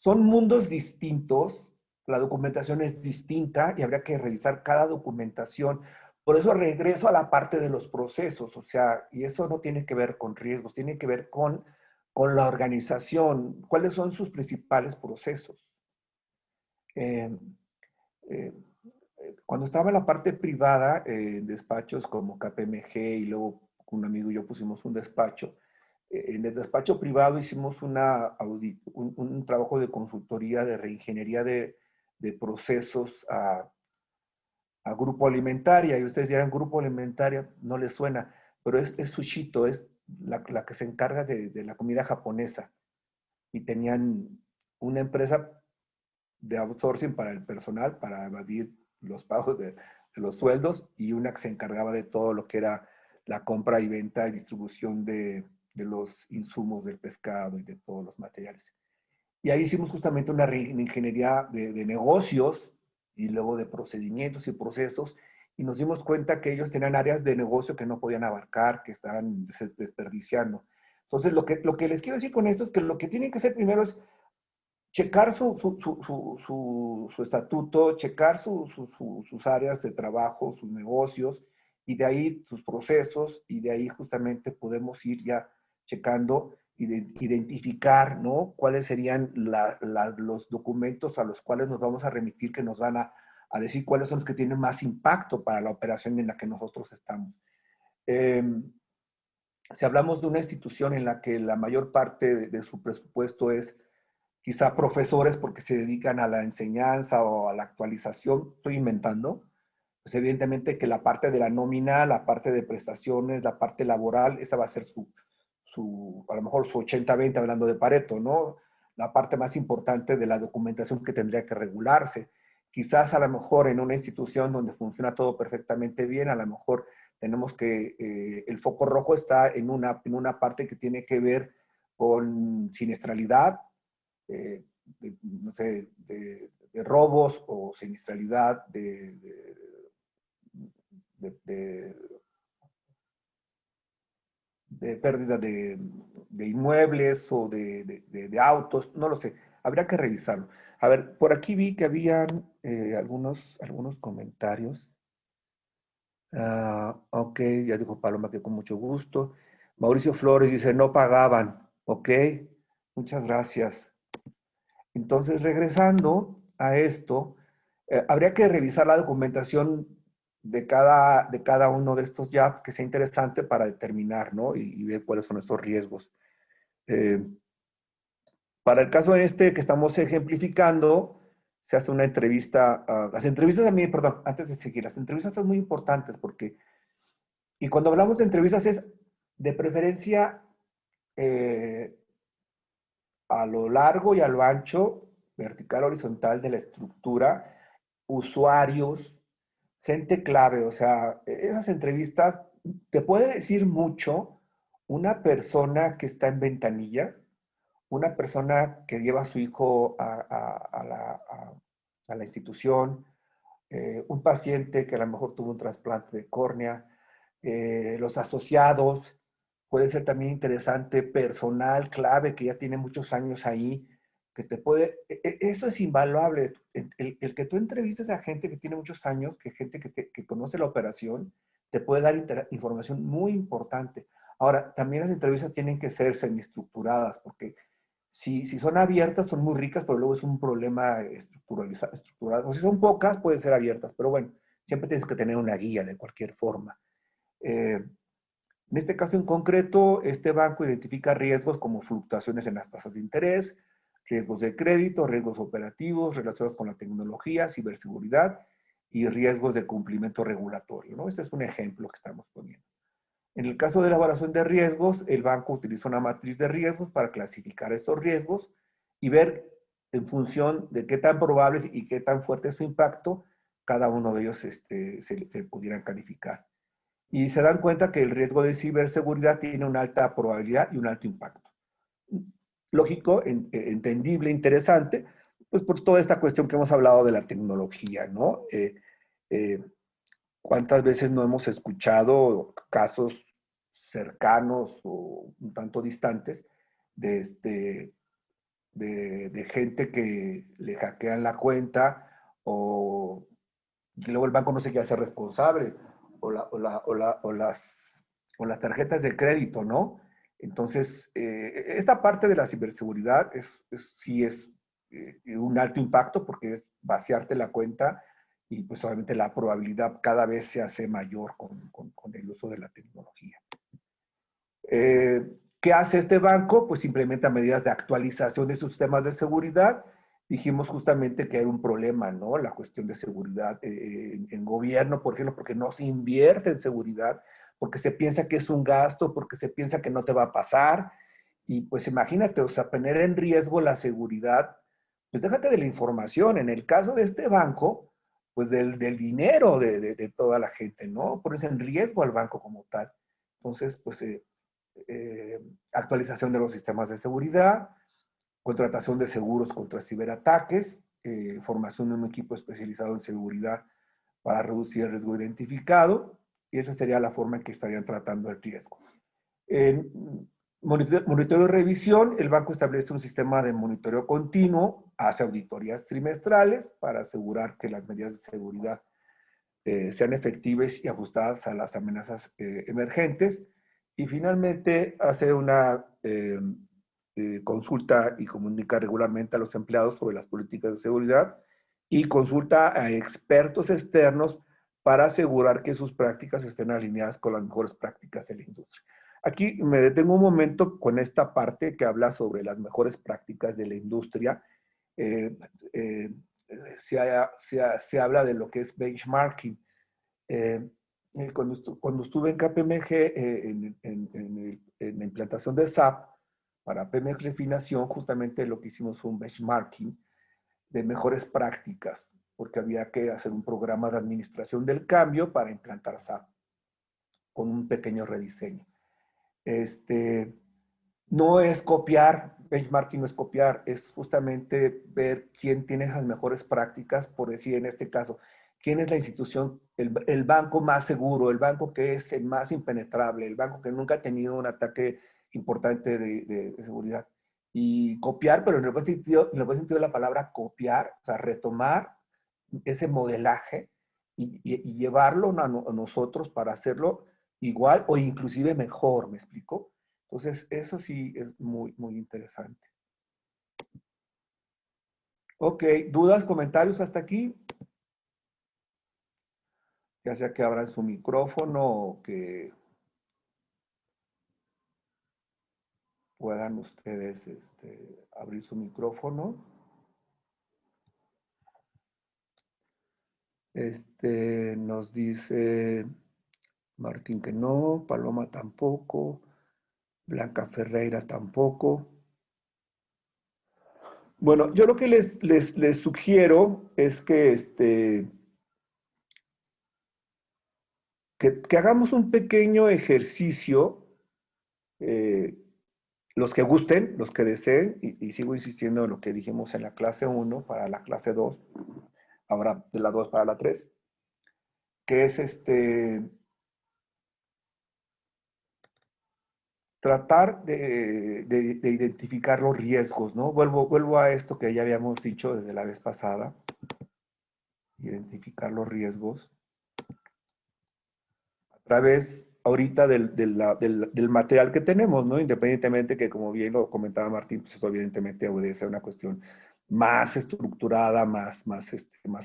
son mundos distintos, la documentación es distinta y habría que revisar cada documentación. Por eso regreso a la parte de los procesos, o sea, y eso no tiene que ver con riesgos, tiene que ver con la organización, cuáles son sus principales procesos. Eh, eh, Cuando estaba en la parte privada, despachos como KPMG y luego un amigo y yo pusimos un despacho, en el despacho privado hicimos un trabajo de consultoría de reingeniería de procesos a Grupo Alimentaria, y ustedes dirán, Grupo Alimentaria no les suena, pero es Sushito, es la que se encarga de la comida japonesa, y tenían una empresa de outsourcing para el personal, para evadir los pagos de los sueldos, y una que se encargaba de todo lo que era la compra y venta y distribución de los insumos del pescado y de todos los materiales. Y ahí hicimos justamente una ingeniería de negocios y luego de procedimientos y procesos, y nos dimos cuenta que ellos tenían áreas de negocio que no podían abarcar, que estaban desperdiciando. Entonces, lo que les quiero decir con esto es que lo que tienen que hacer primero es checar su estatuto, checar sus áreas de trabajo, sus negocios, y de ahí sus procesos, y de ahí justamente podemos ir ya checando y identificar, ¿no? Cuáles serían los documentos a los cuales nos vamos a remitir, que nos van a decir cuáles son los que tienen más impacto para la operación en la que nosotros estamos. Si hablamos de una institución en la que la mayor parte de su presupuesto es quizá profesores porque se dedican a la enseñanza o a la actualización, estoy inventando, pues evidentemente que la parte de la nómina, la parte de prestaciones, la parte laboral, esa va a ser a lo mejor su 80-20 hablando de Pareto, ¿no? La parte más importante de la documentación que tendría que regularse. Quizás a lo mejor en una institución donde funciona todo perfectamente bien, a lo mejor tenemos que, el foco rojo está en una parte que tiene que ver con siniestralidad, no sé, de robos o siniestralidad de pérdida de inmuebles o de autos, no lo sé, habría que revisarlo. A ver, por aquí vi que habían algunos comentarios. Ok, ya dijo Paloma que con mucho gusto. Mauricio Flores dice, no pagaban. Ok, muchas gracias. Entonces, regresando a esto, habría que revisar la documentación de cada uno de estos ya, que sea interesante para determinar, ¿no? Y ver cuáles son estos riesgos. Eh, para el caso este que estamos ejemplificando, se hace una entrevista. Las entrevistas a mí, perdón, antes de seguir, las entrevistas son muy importantes porque, y cuando hablamos de entrevistas es de preferencia a lo largo y a lo ancho, vertical, horizontal de la estructura, usuarios, gente clave, o sea, esas entrevistas te puede decir mucho una persona que está en ventanilla, una persona que lleva a su hijo a la institución, un paciente que a lo mejor tuvo un trasplante de córnea, los asociados, puede ser también interesante, personal clave que ya tiene muchos años ahí, que te puede, eso es invaluable, el que tú entrevistes a gente que tiene muchos años, que gente que conoce la operación, te puede dar información muy importante. Ahora, también las entrevistas tienen que ser semiestructuradas, porque si son abiertas, son muy ricas, pero luego es un problema estructurado. O si son pocas, pueden ser abiertas, pero bueno, siempre tienes que tener una guía de cualquier forma. En este caso en concreto, este banco identifica riesgos como fluctuaciones en las tasas de interés, riesgos de crédito, riesgos operativos relacionados con la tecnología, ciberseguridad y riesgos de cumplimiento regulatorio, ¿no? Este es un ejemplo que estamos poniendo. En el caso de elaboración de riesgos, el banco utiliza una matriz de riesgos para clasificar estos riesgos y ver en función de qué tan probables y qué tan fuerte es su impacto, cada uno de ellos se pudieran calificar. Y se dan cuenta que el riesgo de ciberseguridad tiene una alta probabilidad y un alto impacto. Lógico, entendible, interesante, pues por toda esta cuestión que hemos hablado de la tecnología, ¿no? ¿Cuántas veces no hemos escuchado casos cercanos o un tanto distantes de de gente que le hackean la cuenta o y luego el banco no se quiere hacer responsable, o las tarjetas de crédito, ¿no? Entonces, esta parte de la ciberseguridad sí es un alto impacto porque es vaciarte la cuenta y pues obviamente la probabilidad cada vez se hace mayor con el uso de la tecnología. ¿Qué hace este banco? Pues implementa medidas de actualización de sus sistemas de seguridad. Dijimos justamente que hay un problema, ¿no? La cuestión de seguridad en gobierno, por ejemplo, porque no se invierte en seguridad, porque se piensa que es un gasto, porque se piensa que no te va a pasar. Y pues imagínate, o sea, poner en riesgo la seguridad, pues déjate de la información. En el caso de este banco, pues del dinero de toda la gente, ¿no? Pones en riesgo al banco como tal. Entonces, pues actualización de los sistemas de seguridad, contratación de seguros contra ciberataques, formación de un equipo especializado en seguridad para reducir el riesgo identificado, y esa sería la forma en que estarían tratando el riesgo. En monitoreo y revisión, el banco establece un sistema de monitoreo continuo, hace auditorías trimestrales para asegurar que las medidas de seguridad sean efectivas y ajustadas a las amenazas emergentes. Y finalmente hace una consulta y comunica regularmente a los empleados sobre las políticas de seguridad y consulta a expertos externos para asegurar que sus prácticas estén alineadas con las mejores prácticas de la industria. Aquí me detengo un momento con esta parte que habla sobre las mejores prácticas de la industria. Eh, eh, se habla de lo que es benchmarking. Eh, cuando estuve en KPMG en la implantación de SAP para PMG Refinación, justamente lo que hicimos fue un benchmarking de mejores prácticas, porque había que hacer un programa de administración del cambio para implantar SAP con un pequeño rediseño. No es copiar, benchmarking no es copiar, es justamente ver quién tiene esas mejores prácticas, por decir en este caso, quién es la institución, el banco más seguro, el banco que es el más impenetrable, el banco que nunca ha tenido un ataque importante de seguridad. Y copiar, pero en el buen sentido de la palabra copiar, o sea, retomar ese modelaje y llevarlo a nosotros para hacerlo igual o inclusive mejor, ¿me explico? Entonces, eso sí es muy, muy interesante. Ok, ¿dudas, comentarios hasta aquí? Ya sea que abran su micrófono o que puedan ustedes abrir su micrófono. Nos dice Martín que no, Paloma tampoco, Blanca Ferreira tampoco. Bueno, yo lo que les sugiero es que hagamos un pequeño ejercicio, los que gusten, los que deseen, y sigo insistiendo en lo que dijimos en la clase 1 para la clase 2, ahora de la 2 para la 3, que es tratar de identificar los riesgos, ¿no? Vuelvo a esto que ya habíamos dicho desde la vez pasada, identificar los riesgos a través ahorita del material que tenemos, ¿no? Independientemente que, como bien lo comentaba Martín, pues esto evidentemente obedece a una cuestión más estructurada, más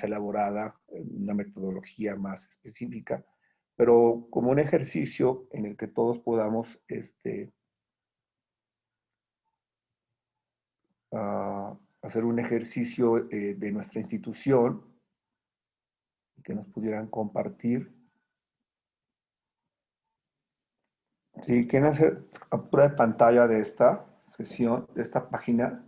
elaborada, una metodología más específica, pero como un ejercicio en el que todos podamos hacer un ejercicio de nuestra institución que nos pudieran compartir. Si quieren hacer captura de pantalla de esta sesión, de esta página,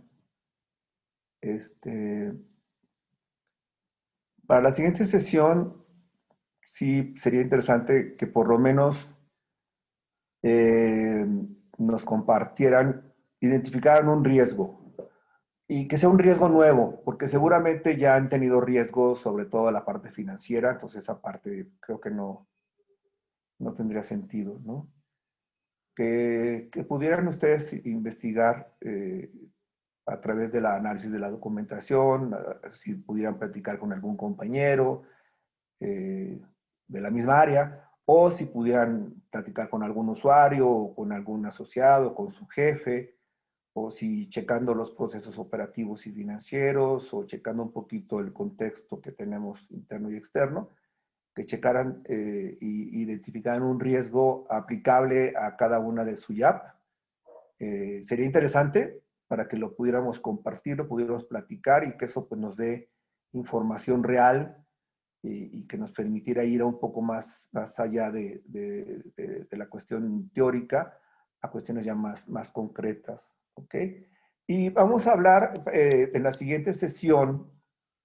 para la siguiente sesión, sí sería interesante que por lo menos nos compartieran, identificaran un riesgo y que sea un riesgo nuevo, porque seguramente ya han tenido riesgos, sobre todo la parte financiera, entonces esa parte creo que no tendría sentido, ¿no? Que pudieran ustedes investigar a través del análisis de la documentación, si pudieran platicar con algún compañero de la misma área, o si pudieran platicar con algún usuario, o con algún asociado, con su jefe, o si checando los procesos operativos y financieros, o checando un poquito el contexto que tenemos interno y externo, que checaran y identificaran un riesgo aplicable a cada una de su YAP. Sería interesante para que lo pudiéramos compartir, lo pudiéramos platicar y que eso pues, nos dé información real y que nos permitiera ir a un poco más allá de la cuestión teórica a cuestiones ya más concretas. ¿Ok? Y vamos a hablar en la siguiente sesión,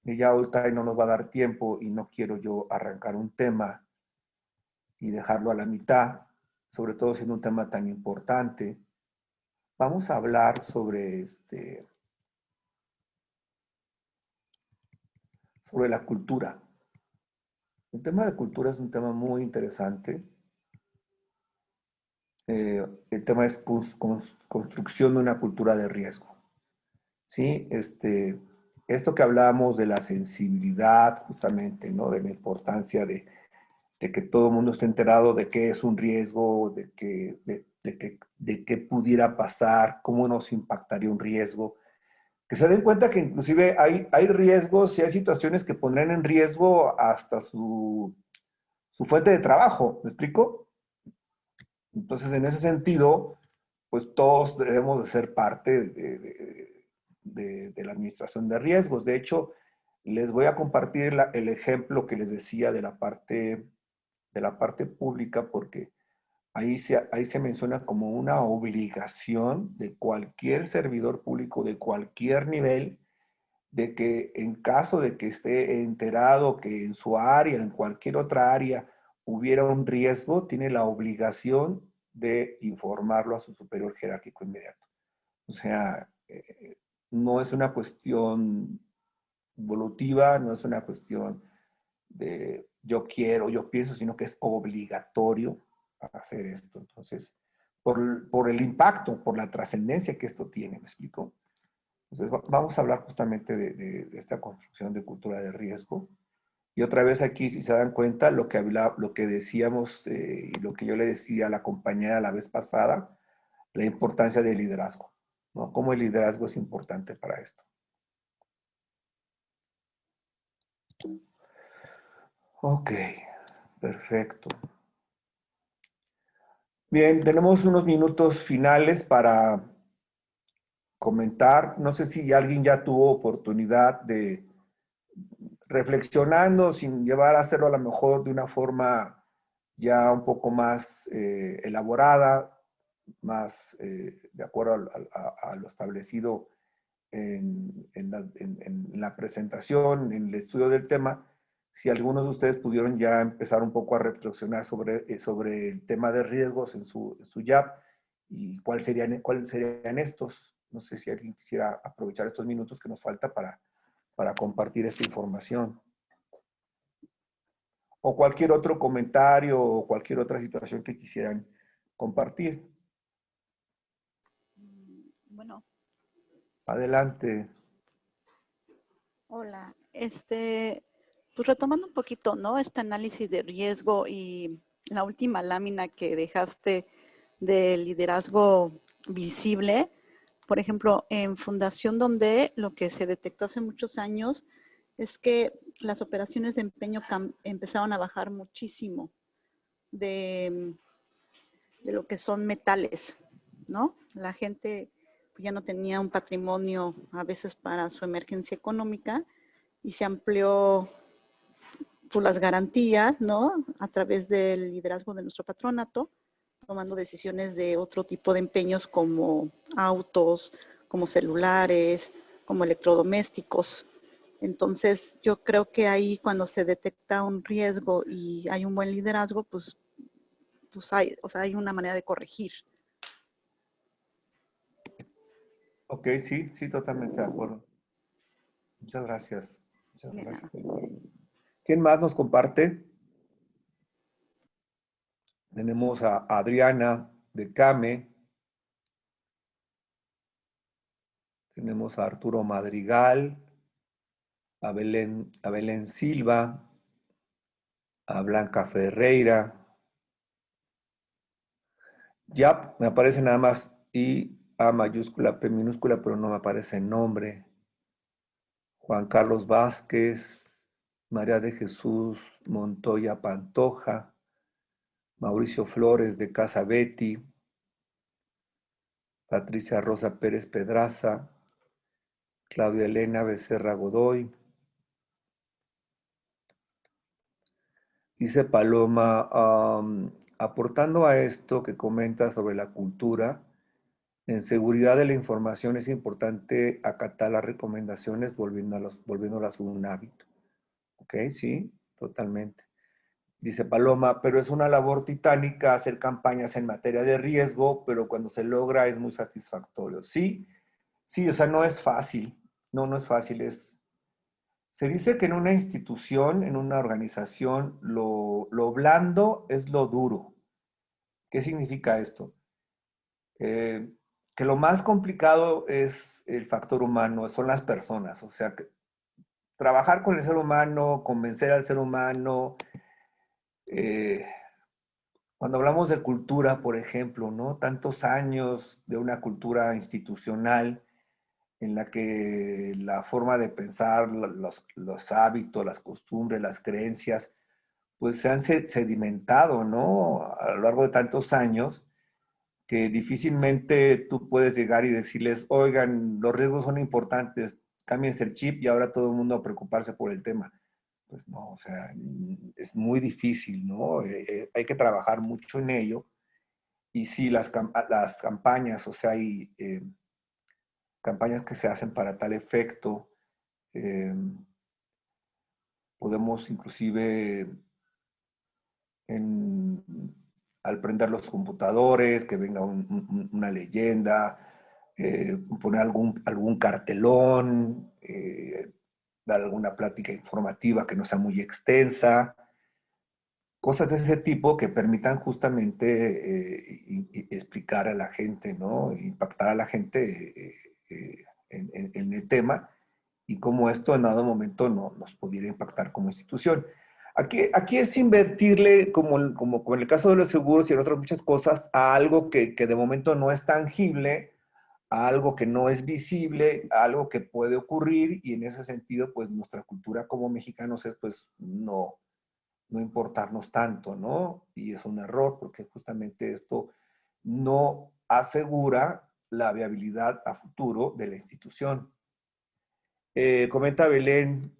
que ya ahorita no nos va a dar tiempo y no quiero yo arrancar un tema y dejarlo a la mitad, sobre todo siendo un tema tan importante. Vamos a hablar sobre, sobre la cultura. El tema de cultura es un tema muy interesante. El tema es construcción de una cultura de riesgo. ¿Sí? Esto que hablábamos de la sensibilidad, justamente, ¿no? De la importancia de que todo el mundo esté enterado de qué es un riesgo, de qué pudiera pasar, cómo nos impactaría un riesgo. Que se den cuenta que inclusive hay riesgos y hay situaciones que pondrán en riesgo hasta su fuente de trabajo, ¿me explico? Entonces, en ese sentido, pues todos debemos de ser parte de la administración de riesgos. De hecho, les voy a compartir el ejemplo que les decía de la parte pública, porque ahí se menciona como una obligación de cualquier servidor público de cualquier nivel, de que en caso de que esté enterado que en su área, en cualquier otra área, hubiera un riesgo, tiene la obligación de informarlo a su superior jerárquico inmediato. O sea, no es una cuestión evolutiva, no es una cuestión de yo quiero, yo pienso, sino que es obligatorio hacer esto. Entonces, por el impacto, por la trascendencia que esto tiene, ¿me explico? Entonces, vamos a hablar justamente de esta construcción de cultura de riesgo. Y otra vez aquí, si se dan cuenta, lo que decíamos y lo que yo le decía a la compañera la vez pasada, la importancia del liderazgo, ¿no? Cómo el liderazgo es importante para esto. Ok, perfecto. Bien, tenemos unos minutos finales para comentar. No sé si alguien ya tuvo oportunidad de, reflexionando, sin llevar a hacerlo a lo mejor de una forma ya un poco más elaborada, más de acuerdo a lo establecido en la presentación, en el estudio del tema, si algunos de ustedes pudieron ya empezar un poco a reflexionar sobre el tema de riesgos en su YAP y cuáles serían estos. No sé si alguien quisiera aprovechar estos minutos que nos falta para compartir esta información. O cualquier otro comentario o cualquier otra situación que quisieran compartir. Bueno. Adelante. Hola, pues retomando un poquito, ¿no? Este análisis de riesgo y la última lámina que dejaste de liderazgo visible, por ejemplo, en Fundación Donde lo que se detectó hace muchos años es que las operaciones de empeño empezaron a bajar muchísimo de lo que son metales, ¿no? La gente ya no tenía un patrimonio a veces para su emergencia económica y se amplió por las garantías, ¿no? A través del liderazgo de nuestro patronato, tomando decisiones de otro tipo de empeños como autos, como celulares, como electrodomésticos. Entonces, yo creo que ahí cuando se detecta un riesgo y hay un buen liderazgo, pues hay, o sea, hay una manera de corregir. Ok, sí, totalmente de acuerdo. Muchas gracias. Muchas gracias. ¿Quién más nos comparte? Tenemos a Adriana de CAME. Tenemos a Arturo Madrigal, a Belén Silva, a Blanca Ferreira. Ya me aparece nada más I, A mayúscula, P minúscula, pero no me aparece el nombre. Juan Carlos Vázquez, María de Jesús Montoya Pantoja, Mauricio Flores de Casa Betty, Patricia Rosa Pérez Pedraza, Claudia Elena Becerra Godoy. Dice Paloma, aportando a esto que comenta sobre la cultura, en seguridad de la información es importante acatar las recomendaciones volviéndolas un hábito. ¿Ok? Sí, totalmente. Dice Paloma, pero es una labor titánica hacer campañas en materia de riesgo, pero cuando se logra es muy satisfactorio. Sí, sí, o sea, no es fácil. No es fácil. Se dice que en una institución, en una organización, lo blando es lo duro. ¿Qué significa esto? Que lo más complicado es el factor humano, son las personas. O sea, que trabajar con el ser humano, convencer al ser humano. Cuando hablamos de cultura, por ejemplo, ¿no? Tantos años de una cultura institucional en la que la forma de pensar, los hábitos, las costumbres, las creencias, pues se han sedimentado, ¿no? A lo largo de tantos años, que difícilmente tú puedes llegar y decirles, oigan, los riesgos son importantes, cámbiense el chip y ahora todo el mundo a preocuparse por el tema. Pues no, o sea, es muy difícil, ¿no? Hay que trabajar mucho en ello. Y sí, las campañas, o sea, hay campañas que se hacen para tal efecto. Eh, podemos inclusive al prender los computadores, que venga una leyenda, poner algún cartelón, dar alguna plática informativa que no sea muy extensa, cosas de ese tipo que permitan justamente explicar a la gente, ¿no? Impactar a la gente en el tema y cómo esto en dado momento nos pudiera impactar como institución. Aquí es invertirle, como en el caso de los seguros y en otras muchas cosas, a algo que de momento no es tangible, a algo que no es visible, a algo que puede ocurrir, y en ese sentido, pues nuestra cultura como mexicanos es, pues, no importarnos tanto, ¿no? Y es un error porque justamente esto no asegura la viabilidad a futuro de la institución. Comenta Belén,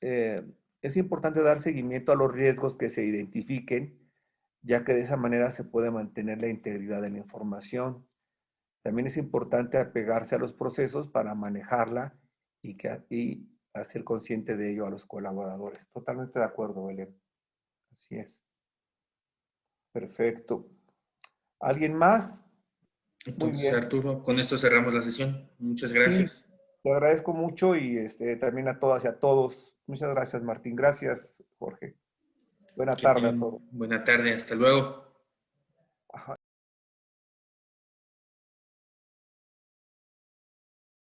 eh, es importante dar seguimiento a los riesgos que se identifiquen, ya que de esa manera se puede mantener la integridad de la información. También es importante apegarse a los procesos para manejarla y hacer consciente de ello a los colaboradores. Totalmente de acuerdo, Belén. Así es. Perfecto. ¿Alguien más? Muy Entonces, bien. Arturo, con esto cerramos la sesión. Muchas Sí, gracias. te agradezco mucho y también a todas y a todos. Muchas gracias, Martín. Gracias, Jorge. Buena Que tarde a tengan todos. buena tarde. Hasta luego. Ajá.